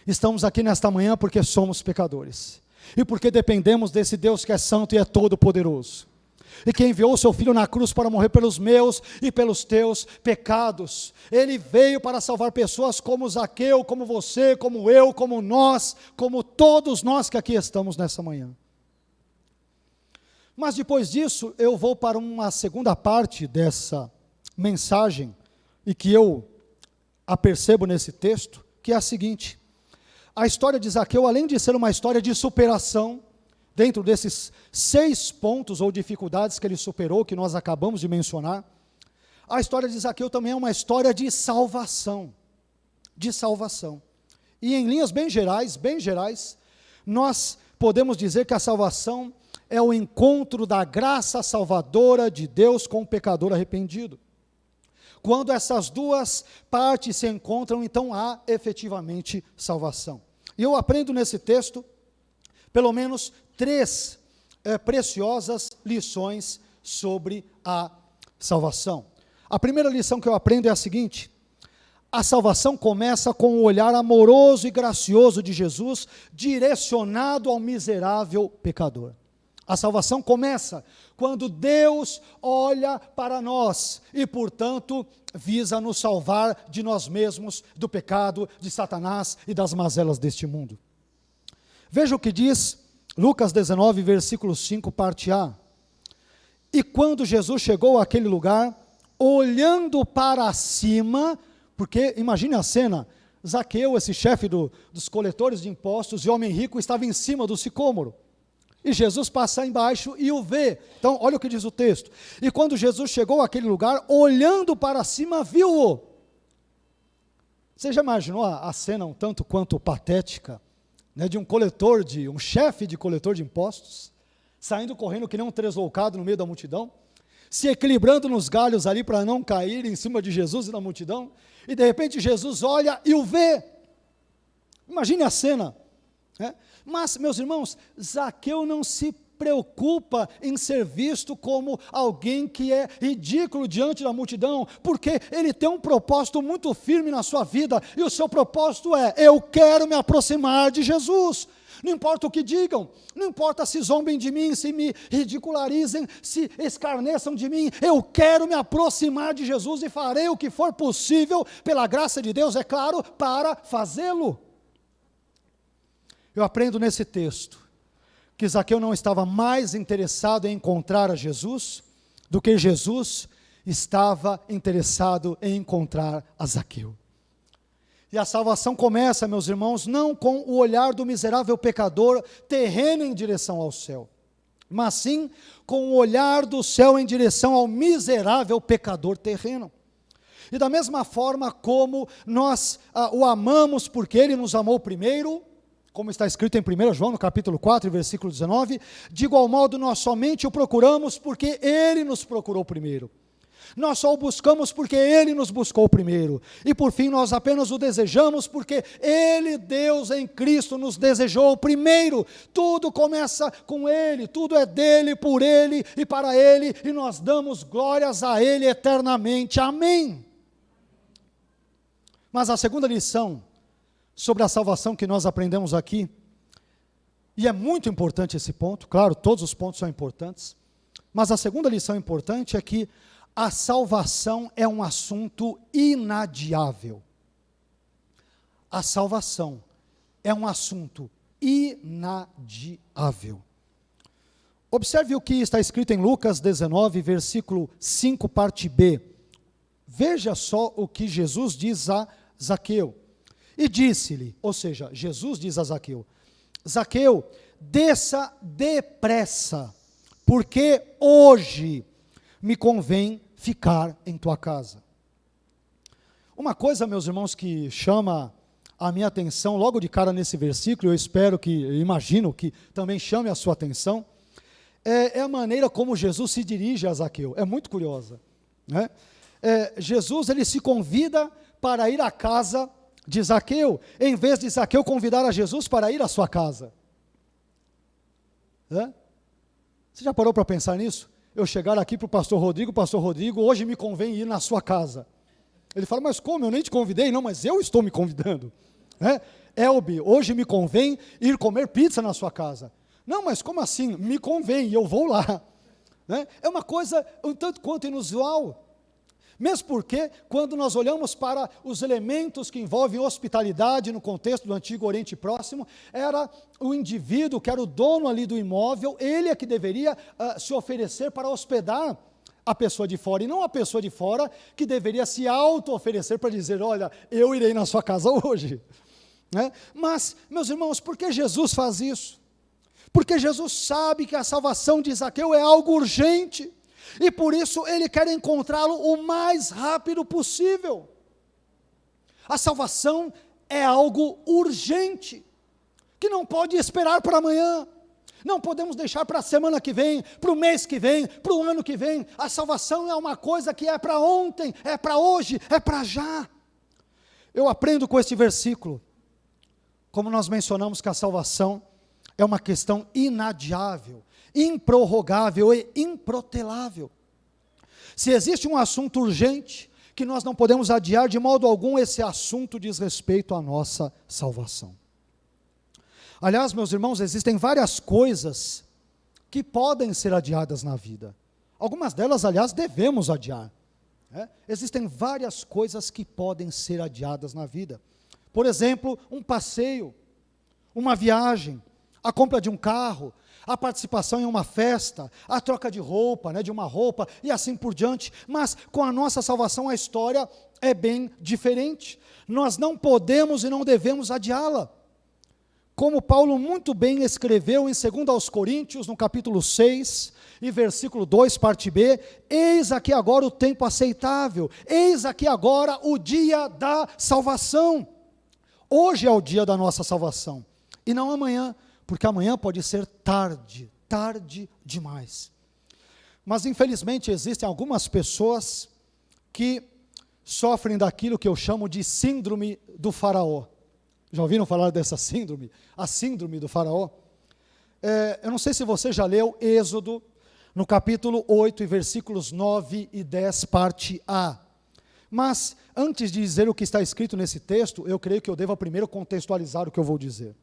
Estamos aqui nesta manhã porque somos pecadores, e porque dependemos desse Deus que é santo e é todo-poderoso, e que enviou o seu Filho na cruz para morrer pelos meus e pelos teus pecados. Ele veio para salvar pessoas como Zaqueu, como você, como eu, como nós, como todos nós que aqui estamos nessa manhã. Mas depois disso, eu vou para uma segunda parte dessa mensagem, e que eu apercebo nesse texto, que é a seguinte: a história de Zaqueu, além de ser uma história de superação, dentro desses 6 pontos ou dificuldades que ele superou, que nós acabamos de mencionar, a história de Zaqueu também é uma história de salvação, e em linhas bem gerais, nós podemos dizer que a salvação é o encontro da graça salvadora de Deus com o pecador arrependido. Quando essas duas partes se encontram, então há efetivamente salvação. E eu aprendo nesse texto, pelo menos 3 preciosas lições sobre a salvação. A primeira lição que eu aprendo é a seguinte: a salvação começa com o olhar amoroso e gracioso de Jesus, direcionado ao miserável pecador. A salvação começa quando Deus olha para nós e, portanto, visa nos salvar de nós mesmos, do pecado, de Satanás e das mazelas deste mundo. Veja o que diz Lucas 19, versículo 5, parte A. E quando Jesus chegou àquele lugar, olhando para cima, porque imagine a cena, Zaqueu, esse chefe dos coletores de impostos e homem rico, estava em cima do sicômoro. E Jesus passa embaixo e o vê. Então, olha o que diz o texto. E quando Jesus chegou àquele lugar, olhando para cima, viu-o. Você já imaginou a cena um tanto quanto patética? de um chefe de coletor de impostos, saindo correndo que nem um tresloucado no meio da multidão, se equilibrando nos galhos ali para não cair em cima de Jesus e da multidão, e de repente Jesus olha e o vê. Imagine a cena, né? Mas, meus irmãos, Zaqueu não se preocupa em ser visto como alguém que é ridículo diante da multidão, porque ele tem um propósito muito firme na sua vida, e o seu propósito é: eu quero me aproximar de Jesus. Não importa o que digam, não importa se zombem de mim, se me ridicularizem, se escarneçam de mim, eu quero me aproximar de Jesus e farei o que for possível, pela graça de Deus, é claro, para fazê-lo. Eu aprendo nesse texto que Zaqueu não estava mais interessado em encontrar a Jesus do que Jesus estava interessado em encontrar a Zaqueu. E a salvação começa, meus irmãos, não com o olhar do miserável pecador terreno em direção ao céu, mas sim com o olhar do céu em direção ao miserável pecador terreno. E da mesma forma como nós o amamos porque Ele nos amou primeiro, como está escrito em 1 João, no capítulo 4, versículo 19, de igual modo nós somente o procuramos porque Ele nos procurou primeiro. Nós só o buscamos porque Ele nos buscou primeiro. E por fim nós apenas o desejamos porque Ele, Deus em Cristo, nos desejou primeiro. Tudo começa com Ele, tudo é dEle, por Ele e para Ele, e nós damos glórias a Ele eternamente. Amém. Mas a segunda lição sobre a salvação que nós aprendemos aqui, e é muito importante esse ponto, claro, todos os pontos são importantes, mas a segunda lição importante é que a salvação é um assunto inadiável. A salvação é um assunto inadiável. Observe o que está escrito em Lucas 19, versículo 5, parte B. Veja só o que Jesus diz a Zaqueu. E disse-lhe, ou seja, Jesus diz a Zaqueu: Zaqueu, desça depressa, porque hoje me convém ficar em tua casa. Uma coisa, meus irmãos, que chama a minha atenção logo de cara nesse versículo, eu imagino que também chame a sua atenção, é a maneira como Jesus se dirige a Zaqueu. É muito curiosa, né? Jesus, ele se convida para ir à casa de Zaqueu, em vez de Zaqueu convidar a Jesus para ir à sua casa. Você já parou para pensar nisso? Eu chegar aqui para o pastor Rodrigo, hoje me convém ir na sua casa. Ele fala, mas como? Eu nem te convidei. Não, mas eu estou me convidando. Elbi, hoje me convém ir comer pizza na sua casa. Não, mas como assim? Me convém, eu vou lá. É uma coisa um tanto quanto inusual. Mesmo porque, quando nós olhamos para os elementos que envolvem hospitalidade no contexto do Antigo Oriente Próximo, era o indivíduo que era o dono ali do imóvel, ele é que deveria se oferecer para hospedar a pessoa de fora, e não a pessoa de fora que deveria se auto-oferecer para dizer, olha, eu irei na sua casa hoje. Mas, meus irmãos, por que Jesus faz isso? Porque Jesus sabe que a salvação de Zaqueu é algo urgente, e por isso ele quer encontrá-lo o mais rápido possível. A salvação é algo urgente, que não pode esperar para amanhã, não podemos deixar para a semana que vem, para o mês que vem, para o ano que vem. A salvação é uma coisa que é para ontem, é para hoje, é para já. Eu aprendo com este versículo, como nós mencionamos que a salvação é uma questão inadiável, improrrogável e improtelável. Se existe um assunto urgente que nós não podemos adiar de modo algum, esse assunto diz respeito à nossa salvação. Aliás, meus irmãos, existem várias coisas que podem ser adiadas na vida. Algumas delas, aliás, devemos adiar. Existem várias coisas que podem ser adiadas na vida. Por exemplo, um passeio, uma viagem, a compra de um carro, a participação em uma festa, a troca de roupa, de uma roupa e assim por diante. Mas com a nossa salvação a história é bem diferente. Nós não podemos e não devemos adiá-la. Como Paulo muito bem escreveu em 2 Coríntios, no capítulo 6, e versículo 2, parte B, eis aqui agora o tempo aceitável, eis aqui agora o dia da salvação. Hoje é o dia da nossa salvação. E não amanhã, porque amanhã pode ser tarde, tarde demais. Mas infelizmente existem algumas pessoas que sofrem daquilo que eu chamo de síndrome do faraó. Já ouviram falar dessa síndrome? A síndrome do faraó? Eu não sei se você já leu Êxodo, no capítulo 8, e versículos 9 e 10, parte A. Mas, antes de dizer o que está escrito nesse texto, eu creio que eu devo primeiro contextualizar o que eu vou dizer.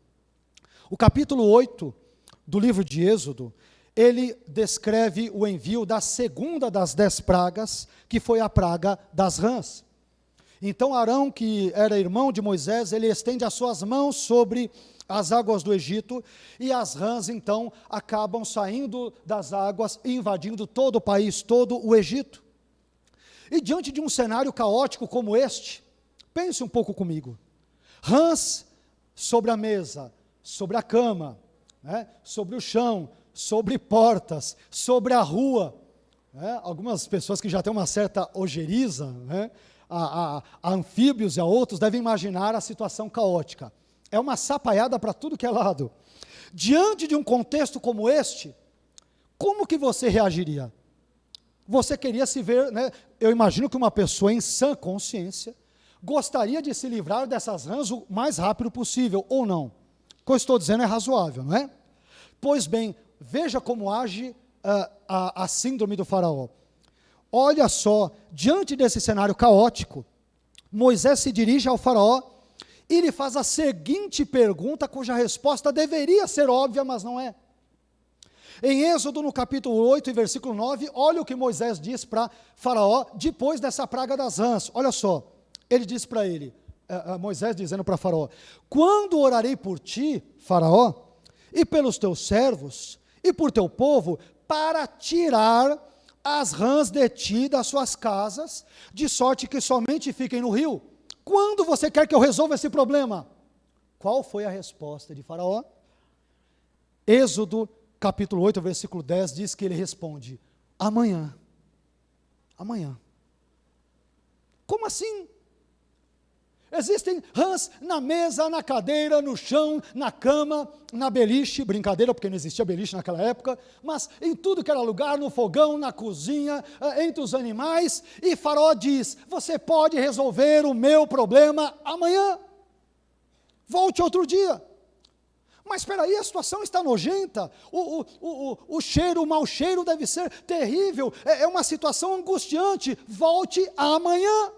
O capítulo 8 do livro de Êxodo, ele descreve o envio da segunda das 10 pragas, que foi a praga das rãs. Então Arão, que era irmão de Moisés, ele estende as suas mãos sobre as águas do Egito, e as rãs então acabam saindo das águas e invadindo todo o país, todo o Egito. E diante de um cenário caótico como este, pense um pouco comigo. Rãs sobre a mesa, sobre a cama, sobre o chão, sobre portas, sobre a rua. Algumas pessoas que já têm uma certa ojeriza, a anfíbios e a outros, devem imaginar a situação caótica. É uma sapaiada para tudo que é lado. Diante de um contexto como este, como que você reagiria? Você queria se ver, eu imagino que uma pessoa em sã consciência gostaria de se livrar dessas rãs o mais rápido possível, ou não? O que eu estou dizendo é razoável, não é? Pois bem, veja como age a síndrome do faraó. Olha só, diante desse cenário caótico, Moisés se dirige ao faraó e lhe faz a seguinte pergunta, cuja resposta deveria ser óbvia, mas não é. Em Êxodo, no capítulo 8, e versículo 9, olha o que Moisés diz para faraó, depois dessa praga das rãs. Olha só, ele diz para ele, Moisés dizendo para faraó: quando orarei por ti, faraó, e pelos teus servos, e por teu povo, para tirar as rãs de ti das suas casas, de sorte que somente fiquem no rio. Quando você quer que eu resolva esse problema? Qual foi a resposta de faraó? Êxodo capítulo 8, versículo 10, diz que ele responde: amanhã. Amanhã. Como assim? Existem rãs na mesa, na cadeira, no chão, na cama, na beliche, brincadeira porque não existia beliche naquela época, mas em tudo que era lugar, no fogão, na cozinha, entre os animais, e faraó diz: você pode resolver o meu problema amanhã, volte outro dia. Mas espera aí, a situação está nojenta, o cheiro, o mau cheiro deve ser terrível, é uma situação angustiante, volte amanhã.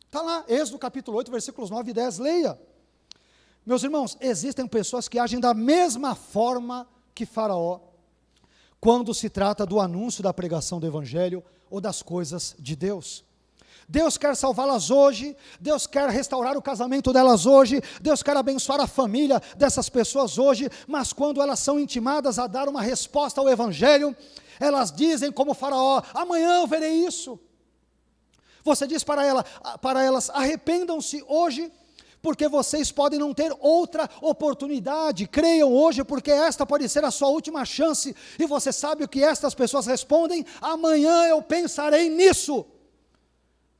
Está lá, Êxodo capítulo 8, versículos 9 e 10, leia. Meus irmãos, existem pessoas que agem da mesma forma que faraó, quando se trata do anúncio da pregação do evangelho, ou das coisas de Deus. Deus quer salvá-las hoje, Deus quer restaurar o casamento delas hoje, Deus quer abençoar a família dessas pessoas hoje, mas quando elas são intimadas a dar uma resposta ao evangelho, elas dizem como faraó: amanhã eu verei isso. Você diz para elas: arrependam-se hoje, porque vocês podem não ter outra oportunidade, creiam hoje, porque esta pode ser a sua última chance, e você sabe o que estas pessoas respondem: amanhã eu pensarei nisso.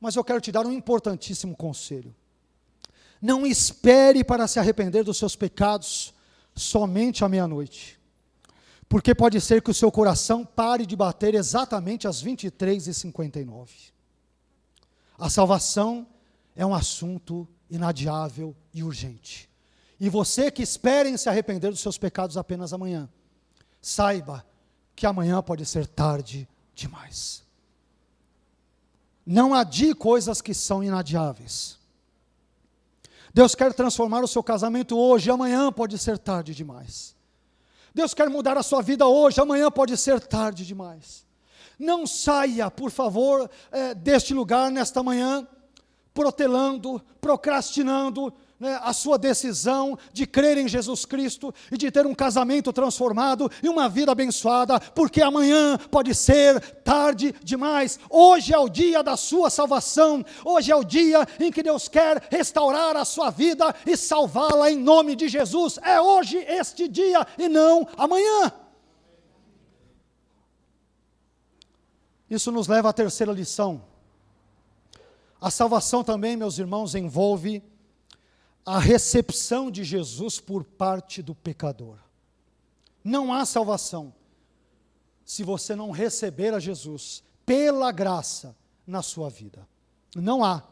Mas eu quero te dar um importantíssimo conselho: não espere para se arrepender dos seus pecados somente à meia-noite, porque pode ser que o seu coração pare de bater exatamente às 23h59. A salvação é um assunto inadiável e urgente. E você que espera em se arrepender dos seus pecados apenas amanhã, saiba que amanhã pode ser tarde demais. Não adie coisas que são inadiáveis. Deus quer transformar o seu casamento hoje, amanhã pode ser tarde demais. Deus quer mudar a sua vida hoje, amanhã pode ser tarde demais. Não saia, por favor, deste lugar nesta manhã, protelando, procrastinando a sua decisão de crer em Jesus Cristo e de ter um casamento transformado e uma vida abençoada, porque amanhã pode ser tarde demais. Hoje é o dia da sua salvação, hoje é o dia em que Deus quer restaurar a sua vida e salvá-la em nome de Jesus. É hoje este dia e não amanhã. Isso nos leva à terceira lição. A salvação também, meus irmãos, envolve a recepção de Jesus por parte do pecador. Não há salvação se você não receber a Jesus pela graça na sua vida. Não há.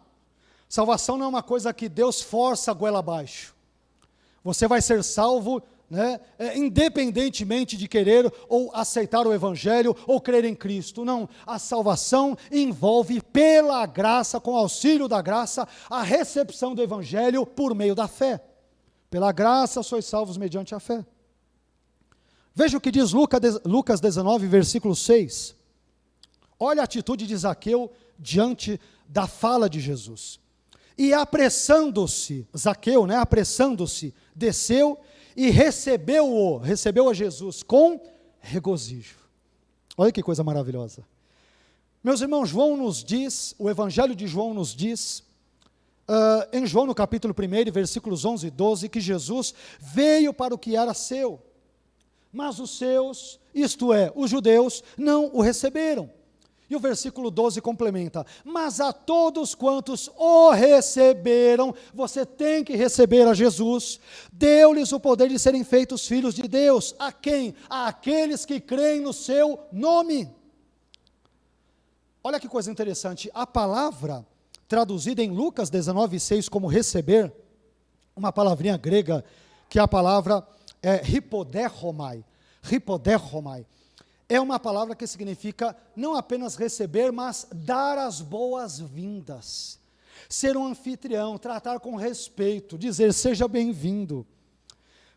Salvação não é uma coisa que Deus força a goela abaixo. Você vai ser salvo, independentemente de querer ou aceitar o Evangelho ou crer em Cristo. Não, a salvação envolve pela graça, com auxílio da graça, a recepção do Evangelho por meio da fé. Pela graça sois salvos mediante a fé. Veja o que diz Lucas 19, versículo 6. Olha a atitude de Zaqueu diante da fala de Jesus. E apressando-se, Zaqueu, apressando-se, desceu e recebeu a Jesus com regozijo. Olha que coisa maravilhosa. Meus irmãos, João nos diz, o Evangelho de João nos diz, em João no capítulo 1, versículos 11 e 12, que Jesus veio para o que era seu, mas os seus, isto é, os judeus, não o receberam. E o versículo 12 complementa: mas a todos quantos o receberam, você tem que receber a Jesus, deu-lhes o poder de serem feitos filhos de Deus. A quem? Àqueles que creem no seu nome. Olha que coisa interessante, a palavra traduzida em Lucas 19,6 como receber, uma palavrinha grega, que é a palavra hipoderromai, é uma palavra que significa não apenas receber, mas dar as boas-vindas, ser um anfitrião, tratar com respeito, dizer seja bem-vindo.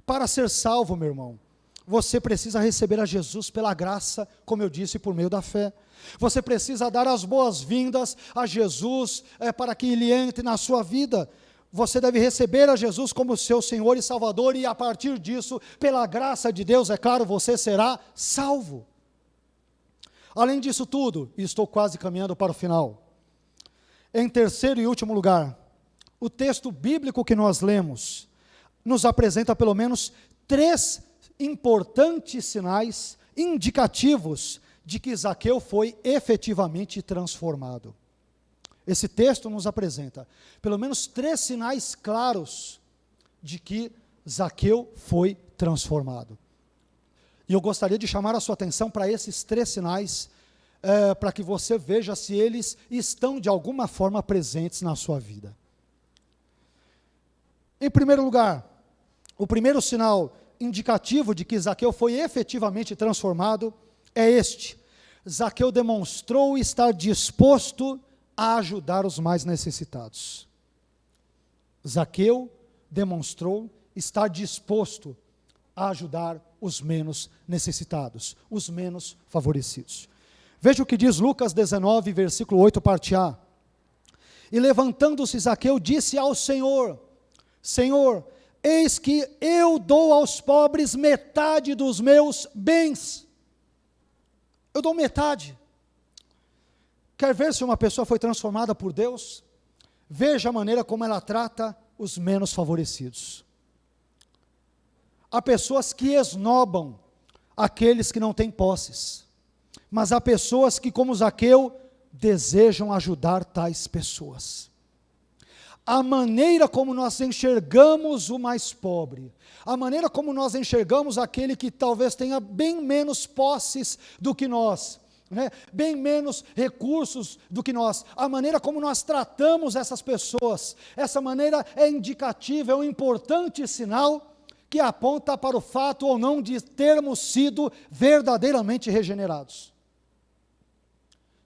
Para ser salvo, meu irmão, você precisa receber a Jesus pela graça, como eu disse, por meio da fé. Você precisa dar as boas-vindas a Jesus para que Ele entre na sua vida. Você deve receber a Jesus como seu Senhor e Salvador, e a partir disso, pela graça de Deus, é claro, você será salvo. Além disso tudo, e estou quase caminhando para o final, em terceiro e último lugar, o texto bíblico que nós lemos nos apresenta pelo menos 3 importantes sinais indicativos de que Zaqueu foi efetivamente transformado. Esse texto nos apresenta pelo menos 3 sinais claros de que Zaqueu foi transformado. E eu gostaria de chamar a sua atenção para esses 3 sinais, para que você veja se eles estão de alguma forma presentes na sua vida. Em primeiro lugar, o primeiro sinal indicativo de que Zaqueu foi efetivamente transformado é este: Zaqueu demonstrou estar disposto a ajudar os mais necessitados. Zaqueu demonstrou estar disposto a ajudar os menos necessitados, os menos favorecidos. Veja o que diz Lucas 19, versículo 8, parte A. E levantando-se Zaqueu, disse ao Senhor: Senhor, eis que eu dou aos pobres metade dos meus bens. Eu dou metade. Quer ver se uma pessoa foi transformada por Deus? Veja a maneira como ela trata os menos favorecidos. Há pessoas que esnobam aqueles que não têm posses, mas há pessoas que, como Zaqueu, desejam ajudar tais pessoas. A maneira como nós enxergamos o mais pobre, a maneira como nós enxergamos aquele que talvez tenha bem menos posses do que nós, bem menos recursos do que nós, a maneira como nós tratamos essas pessoas, essa maneira é indicativa, é um importante sinal que aponta para o fato ou não de termos sido verdadeiramente regenerados.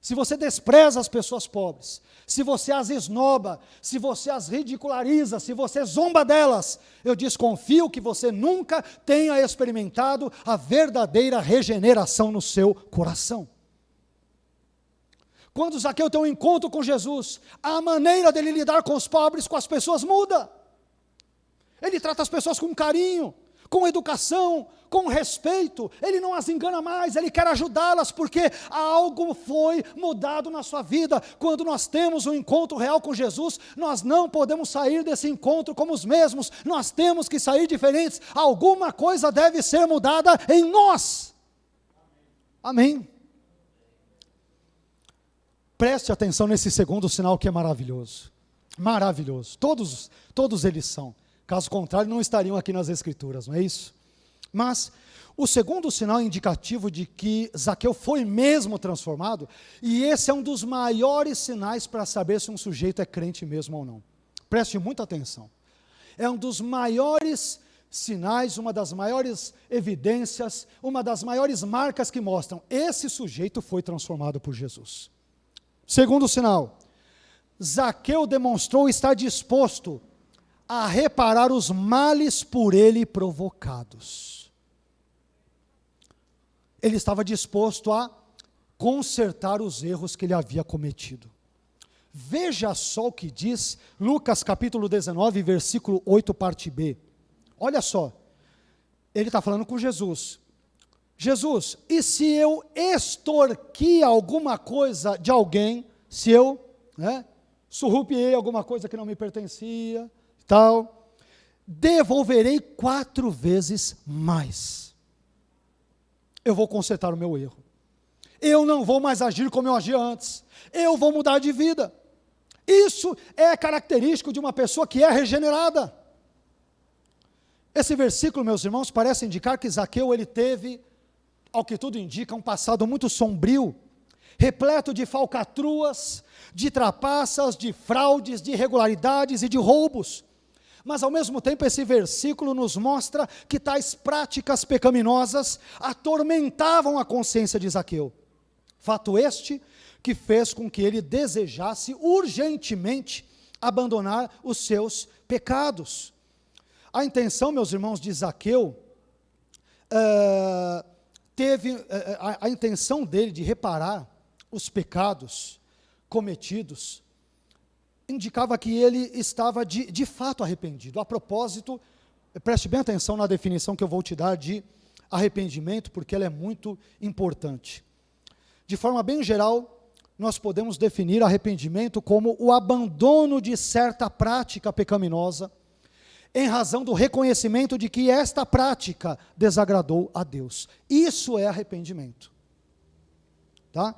Se você despreza as pessoas pobres, se você as esnoba, se você as ridiculariza, se você zomba delas, eu desconfio que você nunca tenha experimentado a verdadeira regeneração no seu coração. Quando Zaqueu tem um encontro com Jesus, a maneira dele lidar com os pobres, com as pessoas muda. Ele trata as pessoas com carinho, com educação, com respeito, ele não as engana mais, ele quer ajudá-las, porque algo foi mudado na sua vida. Quando nós temos um encontro real com Jesus, nós não podemos sair desse encontro como os mesmos, nós temos que sair diferentes, alguma coisa deve ser mudada em nós. Amém? Preste atenção nesse segundo sinal que é maravilhoso, todos eles são. Caso contrário, não estariam aqui nas Escrituras, não é isso? Mas o segundo sinal indicativo de que Zaqueu foi mesmo transformado, e esse é um dos maiores sinais para saber se um sujeito é crente mesmo ou não. Preste muita atenção. É um dos maiores sinais, uma das maiores evidências, uma das maiores marcas que mostram esse sujeito foi transformado por Jesus. Segundo sinal, Zaqueu demonstrou estar disposto a reparar os males por ele provocados. Ele estava disposto a consertar os erros que ele havia cometido. Veja só o que diz Lucas capítulo 19, versículo 8, parte B. Olha só, ele está falando com Jesus. Jesus, e se eu extorqui alguma coisa de alguém, se eu surrupiei alguma coisa que não me pertencia, tal, devolverei 4 vezes mais. Eu vou consertar o meu erro. Eu não vou mais agir como eu agia antes. Eu vou mudar de vida. Isso é característico de uma pessoa que é regenerada. Esse versículo, meus irmãos, parece indicar que Zaqueu, ele teve, ao que tudo indica, um passado muito sombrio, repleto de falcatruas, de trapaças, de fraudes, de irregularidades e de roubos. Mas ao mesmo tempo esse versículo nos mostra que tais práticas pecaminosas atormentavam a consciência de Zaqueu. Fato este que fez com que ele desejasse urgentemente abandonar os seus pecados. A intenção, meus irmãos, de Zaqueu, a intenção dele de reparar os pecados cometidos, indicava que ele estava de fato arrependido. A propósito, preste bem atenção na definição que eu vou te dar de arrependimento, porque ela é muito importante. De forma bem geral, nós podemos definir arrependimento como o abandono de certa prática pecaminosa, em razão do reconhecimento de que esta prática desagradou a Deus. Isso é arrependimento. Tá?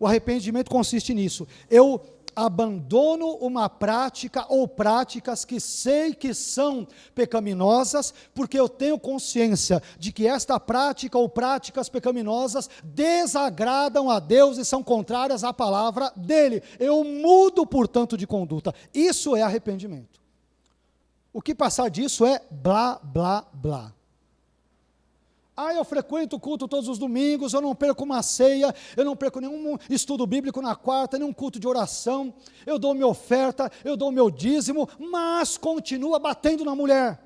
O arrependimento consiste nisso. Eu abandono uma prática ou práticas que sei que são pecaminosas, porque eu tenho consciência de que esta prática ou práticas pecaminosas desagradam a Deus e são contrárias à palavra dele. Eu mudo, portanto, de conduta. Isso é arrependimento. O que passar disso é blá, blá, blá. Eu frequento o culto todos os domingos, eu não perco uma ceia, eu não perco nenhum estudo bíblico na quarta, nenhum culto de oração, eu dou minha oferta, eu dou meu dízimo, mas continua batendo na mulher,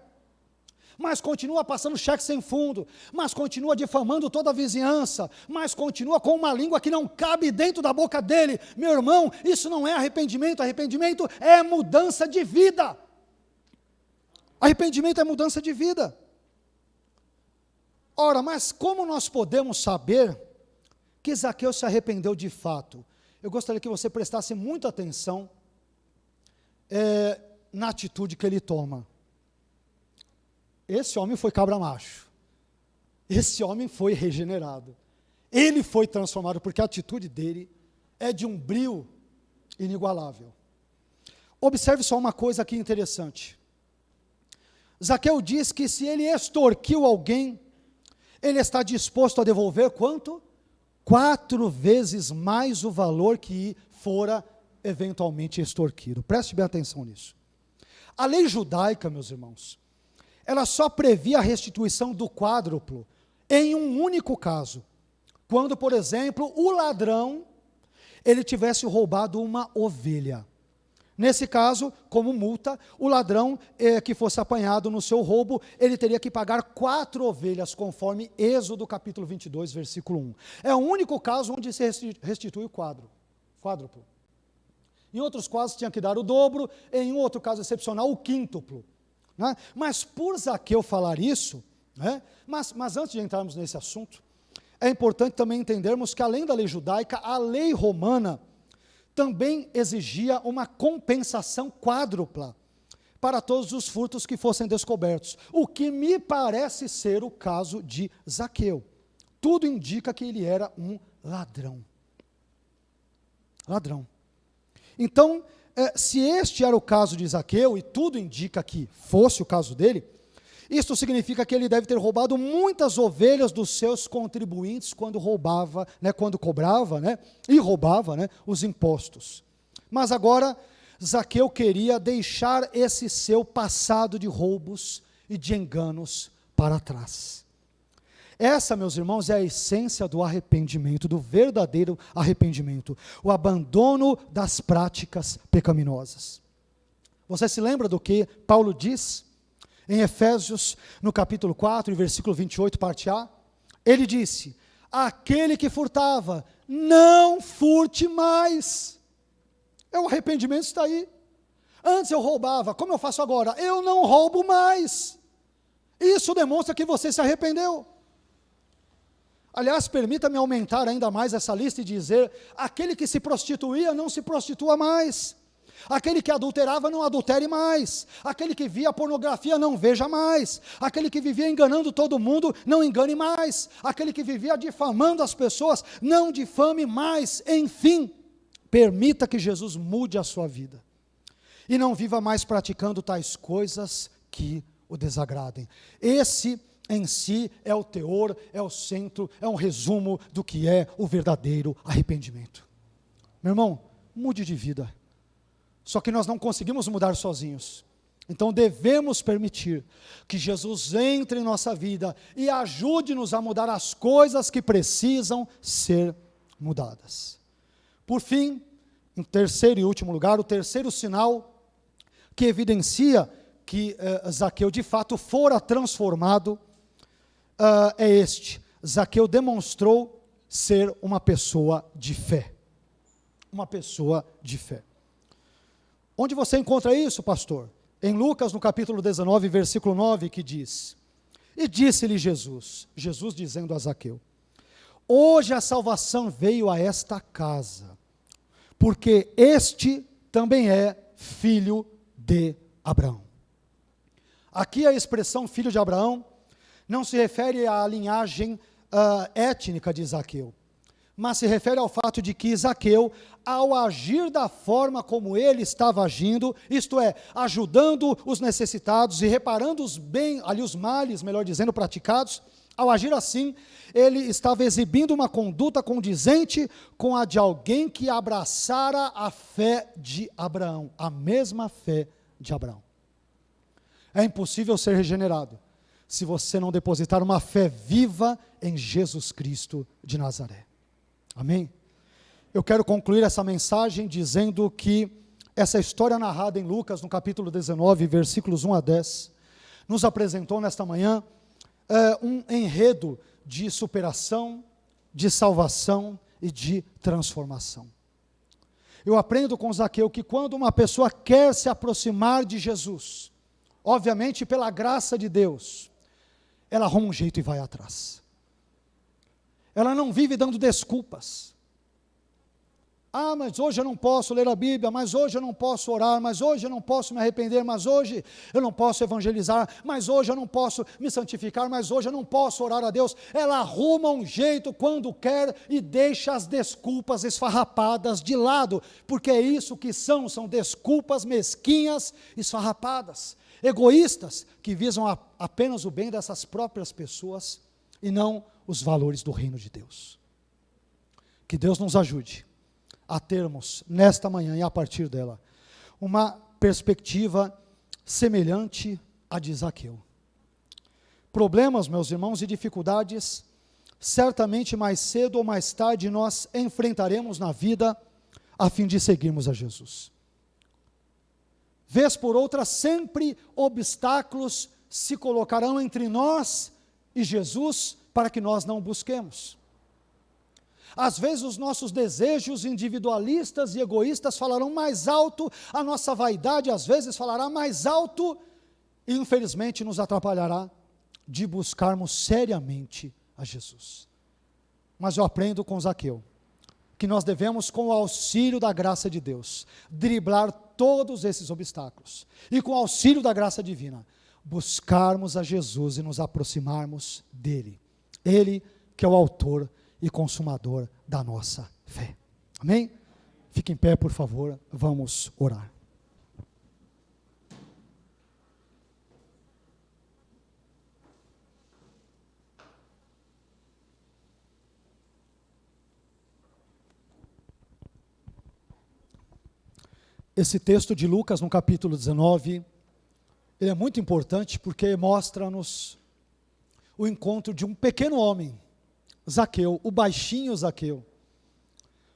mas continua passando cheque sem fundo, mas continua difamando toda a vizinhança, mas continua com uma língua que não cabe dentro da boca dele. Meu irmão, isso não é arrependimento, arrependimento é mudança de vida. Arrependimento é mudança de vida. Ora, mas como nós podemos saber que Zaqueu se arrependeu de fato? Eu gostaria que você prestasse muita atenção na atitude que ele toma. Esse homem foi cabra macho. Esse homem foi regenerado. Ele foi transformado, porque a atitude dele é de um brio inigualável. Observe só uma coisa aqui interessante. Zaqueu diz que se ele extorquiu alguém, ele está disposto a devolver quanto? 4 vezes mais o valor que fora eventualmente extorquido. Preste bem atenção nisso. A lei judaica, meus irmãos, ela só previa a restituição do quádruplo em um único caso. Quando, por exemplo, o ladrão, ele tivesse roubado uma ovelha. Nesse caso, como multa, o ladrão que fosse apanhado no seu roubo, ele teria que pagar 4 ovelhas, conforme Êxodo capítulo 22, versículo 1. É o único caso onde se restitui o quádruplo. Em outros casos, tinha que dar o dobro, em um outro caso excepcional, o quíntuplo. Né? Mas por Zaqueu falar isso, mas antes de entrarmos nesse assunto, é importante também entendermos que além da lei judaica, a lei romana também exigia uma compensação quádrupla para todos os furtos que fossem descobertos, o que me parece ser o caso de Zaqueu. Tudo indica que ele era um ladrão. Ladrão. Então, se este era o caso de Zaqueu, e tudo indica que fosse o caso dele, isto significa que ele deve ter roubado muitas ovelhas dos seus contribuintes quando roubava, quando cobrava, e roubava, os impostos. Mas agora, Zaqueu queria deixar esse seu passado de roubos e de enganos para trás. Essa, meus irmãos, é a essência do arrependimento, do verdadeiro arrependimento, o abandono das práticas pecaminosas. Você se lembra do que Paulo diz em Efésios, no capítulo 4, versículo 28, parte A? Ele disse: aquele que furtava, não furte mais. O arrependimento está aí. Antes eu roubava, como eu faço agora? Eu não roubo mais. Isso demonstra que você se arrependeu. Aliás, permita-me aumentar ainda mais essa lista e dizer: aquele que se prostituía, não se prostitua mais. Aquele que adulterava, não adultere mais. Aquele que via pornografia, não veja mais. Aquele que vivia enganando todo mundo, não engane mais. Aquele que vivia difamando as pessoas, não difame mais. Enfim, permita que Jesus mude a sua vida. E não viva mais praticando tais coisas que o desagradem. Esse em si é o teor, é o centro, é um resumo do que é o verdadeiro arrependimento. Meu irmão, mude de vida. Só que nós não conseguimos mudar sozinhos. Então devemos permitir que Jesus entre em nossa vida e ajude-nos a mudar as coisas que precisam ser mudadas. Por fim, em terceiro e último lugar, o terceiro sinal que evidencia que Zaqueu de fato fora transformado é este: Zaqueu demonstrou ser uma pessoa de fé. Uma pessoa de fé. Onde você encontra isso, pastor? Em Lucas, no capítulo 19, versículo 9, que diz: e disse-lhe Jesus dizendo a Zaqueu: hoje a salvação veio a esta casa, porque este também é filho de Abraão. Aqui a expressão filho de Abraão não se refere à linhagem étnica de Zaqueu, mas se refere ao fato de que Zaqueu, ao agir da forma como ele estava agindo, isto é, ajudando os necessitados e reparando os males, melhor dizendo, praticados, ao agir assim, ele estava exibindo uma conduta condizente com a de alguém que abraçara a fé de Abraão, a mesma fé de Abraão. É impossível ser regenerado se você não depositar uma fé viva em Jesus Cristo de Nazaré. Amém? Eu quero concluir essa mensagem dizendo que essa história narrada em Lucas, no capítulo 19, versículos 1 a 10, nos apresentou nesta manhã um enredo de superação, de salvação e de transformação. Eu aprendo com Zaqueu que quando uma pessoa quer se aproximar de Jesus, obviamente pela graça de Deus, ela arruma um jeito e vai atrás. Ela não vive dando desculpas. Ah, mas hoje eu não posso ler a Bíblia, mas hoje eu não posso orar, mas hoje eu não posso me arrepender, mas hoje eu não posso evangelizar, mas hoje eu não posso me santificar, mas hoje eu não posso orar a Deus. Ela arruma um jeito quando quer e deixa as desculpas esfarrapadas de lado, porque é isso que são desculpas mesquinhas, esfarrapadas, egoístas, que visam apenas o bem dessas próprias pessoas e não os valores do reino de Deus. Que Deus nos ajude a termos, nesta manhã e a partir dela, uma perspectiva semelhante à de Zaqueu. Problemas, meus irmãos, e dificuldades, certamente mais cedo ou mais tarde nós enfrentaremos na vida, a fim de seguirmos a Jesus. Vez por outra, sempre obstáculos se colocarão entre nós e Jesus, para que nós não o busquemos. Às vezes os nossos desejos individualistas e egoístas falarão mais alto, a nossa vaidade às vezes falará mais alto, e infelizmente nos atrapalhará de buscarmos seriamente a Jesus. Mas eu aprendo com Zaqueu, que nós devemos, com o auxílio da graça de Deus, driblar todos esses obstáculos, e com o auxílio da graça divina, buscarmos a Jesus e nos aproximarmos dele. Ele que é o autor e consumador da nossa fé. Amém? Fique em pé, por favor, vamos orar. Esse texto de Lucas, no capítulo 19, ele é muito importante porque mostra-nos o encontro de um pequeno homem, Zaqueu, o baixinho Zaqueu,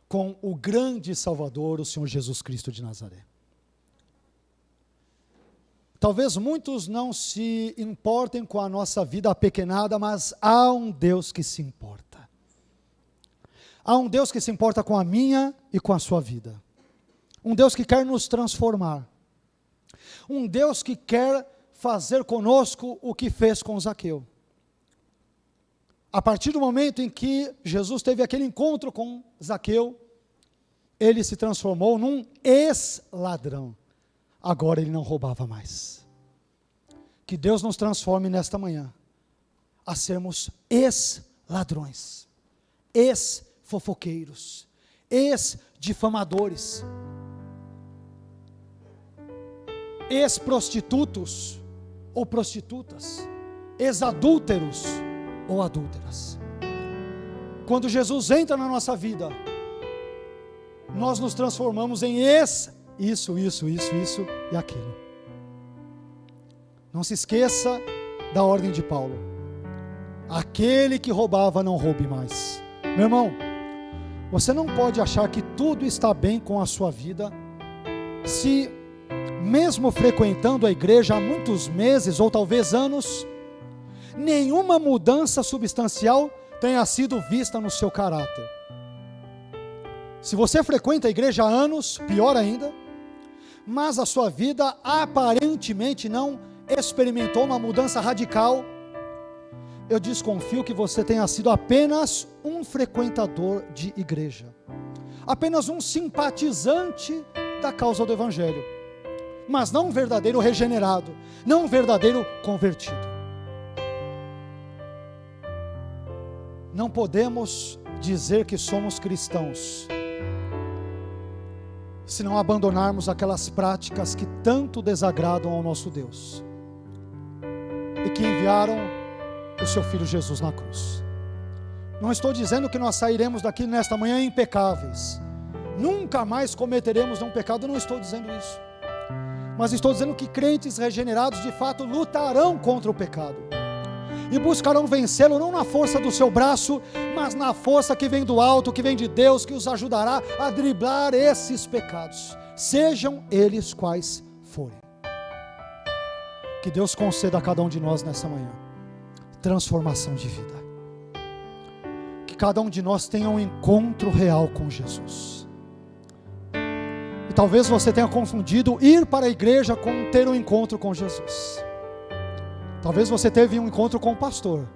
com o grande Salvador, o Senhor Jesus Cristo de Nazaré. Talvez muitos não se importem com a nossa vida apequenada, mas há um Deus que se importa. Há um Deus que se importa com a minha e com a sua vida. Um Deus que quer nos transformar. Um Deus que quer fazer conosco o que fez com Zaqueu. A partir do momento em que Jesus teve aquele encontro com Zaqueu, ele se transformou num ex-ladrão. Agora ele não roubava mais. Que Deus nos transforme nesta manhã a sermos ex-ladrões, ex-fofoqueiros, ex-difamadores, ex-prostitutos ou prostitutas, ex-adúlteros ou adúlteras. Quando Jesus entra na nossa vida, nós nos transformamos em isso e aquilo. Não se esqueça da ordem de Paulo. Aquele que roubava, não roube mais. Meu irmão, você não pode achar que tudo está bem com a sua vida, se mesmo frequentando a igreja há muitos meses ou talvez anos, nenhuma mudança substancial tenha sido vista no seu caráter. Se você frequenta a igreja há anos, pior ainda, mas a sua vida aparentemente não experimentou uma mudança radical, eu desconfio que você tenha sido apenas um frequentador de igreja, apenas um simpatizante da causa do evangelho, mas não um verdadeiro regenerado, não um verdadeiro convertido. Não podemos dizer que somos cristãos se não abandonarmos aquelas práticas que tanto desagradam ao nosso Deus e que enviaram o seu Filho Jesus na cruz. Não estou dizendo que nós sairemos daqui nesta manhã impecáveis, nunca mais cometeremos um pecado, não estou dizendo isso, mas estou dizendo que crentes regenerados de fato lutarão contra o pecado e buscarão vencê-lo não na força do seu braço, mas na força que vem do alto, que vem de Deus, que os ajudará a driblar esses pecados, sejam eles quais forem. Que Deus conceda a cada um de nós nessa manhã transformação de vida, que cada um de nós tenha um encontro real com Jesus. E talvez você tenha confundido ir para a igreja com ter um encontro com Jesus. Talvez você teve um encontro com o pastor,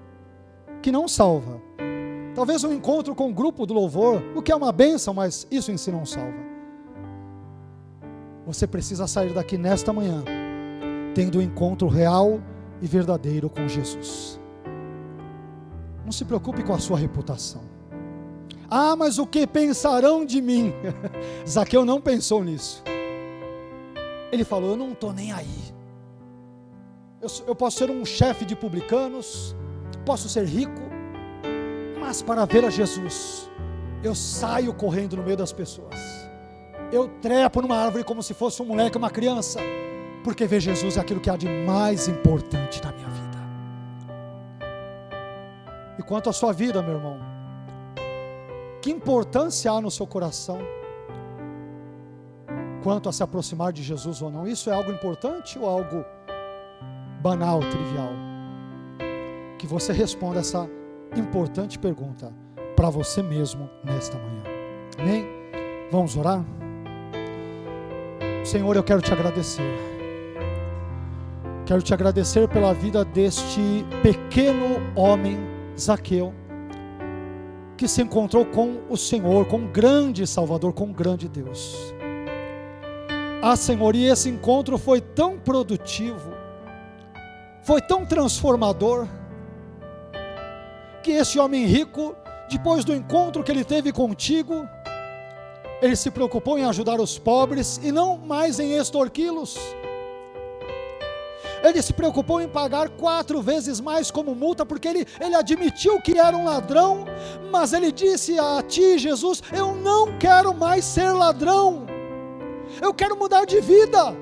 que não salva. Talvez um encontro com o grupo do louvor, o que é uma bênção, mas isso em si não salva. Você precisa sair daqui nesta manhã, tendo um encontro real e verdadeiro com Jesus. Não se preocupe com a sua reputação. Ah, mas o que pensarão de mim? Zaqueu não pensou nisso. Ele falou, eu não estou nem aí. Eu posso ser um chefe de publicanos, posso ser rico, mas para ver a Jesus, eu saio correndo no meio das pessoas. Eu trepo numa árvore como se fosse um moleque, uma criança, porque ver Jesus é aquilo que há de mais importante na minha vida. E quanto à sua vida, meu irmão, que importância há no seu coração quanto a se aproximar de Jesus ou não? Isso é algo importante ou algo banal, trivial? Que você responda essa importante pergunta para você mesmo nesta manhã. Amém? Vamos orar? Senhor, eu quero te agradecer. Quero te agradecer pela vida deste pequeno homem, Zaqueu, que se encontrou com o Senhor, com um grande Salvador, com um grande Deus. Ah, Senhor, e esse encontro foi tão produtivo, foi tão transformador, que esse homem rico, depois do encontro que ele teve contigo, Ele se preocupou em ajudar os pobres e não mais em extorquí-los. Ele se preocupou em pagar 4 vezes mais como multa, porque ele admitiu que era um ladrão, mas ele disse a ti, Jesus: eu não quero mais ser ladrão, eu quero mudar de vida,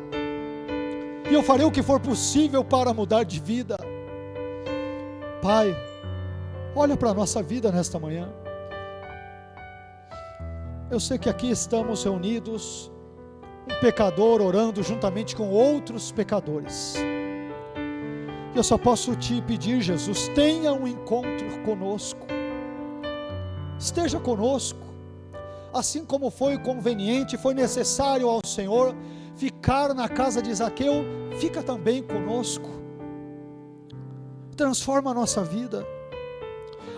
e eu farei o que for possível para mudar de vida. Pai, olha para a nossa vida nesta manhã. Eu sei que aqui estamos reunidos, um pecador orando juntamente com outros pecadores. Eu só posso te pedir, Jesus, tenha um encontro conosco, esteja conosco, assim como foi conveniente, foi necessário ao Senhor ficar na casa de Zaqueu, fica também conosco, transforma a nossa vida,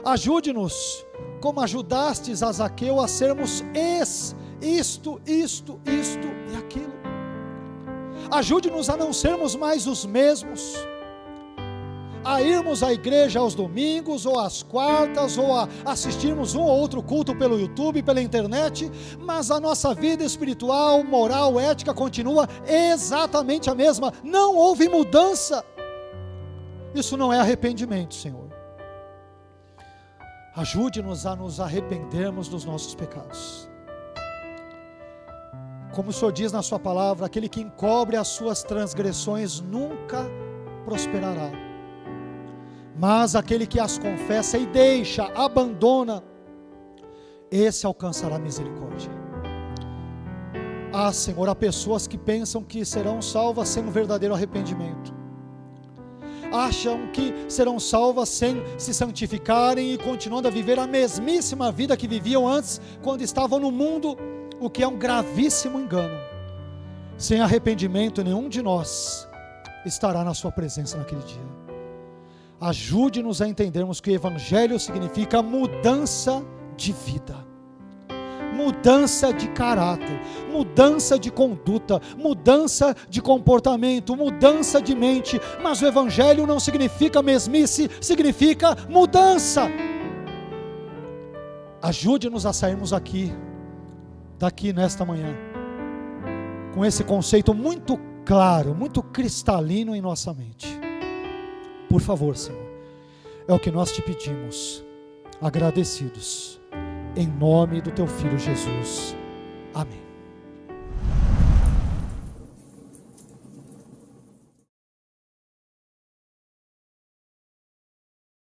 ajude-nos, como ajudastes a Zaqueu a sermos isto e aquilo, ajude-nos a não sermos mais os mesmos, a irmos à igreja aos domingos, ou às quartas, ou a assistirmos um ou outro culto pelo YouTube, pela internet, mas a nossa vida espiritual, moral, ética continua exatamente a mesma, não houve mudança. Isso não é arrependimento, Senhor. Ajude-nos a nos arrependermos dos nossos pecados. Como o Senhor diz na sua palavra, aquele que encobre as suas transgressões nunca prosperará, mas aquele que as confessa e deixa, abandona, esse alcançará misericórdia. Ah, Senhor, há pessoas que pensam que serão salvas sem um verdadeiro arrependimento, acham que serão salvas sem se santificarem e continuando a viver a mesmíssima vida que viviam antes, quando estavam no mundo, o que é um gravíssimo engano. Sem arrependimento, nenhum de nós estará na sua presença naquele dia. Ajude-nos a entendermos que o Evangelho significa mudança de vida, mudança de caráter, mudança de conduta, mudança de comportamento, mudança de mente, mas o Evangelho não significa mesmice, significa mudança. Ajude-nos a sairmos daqui nesta manhã, com esse conceito muito claro, muito cristalino em nossa mente. Por favor, Senhor, é o que nós te pedimos, agradecidos, em nome do teu Filho Jesus. Amém.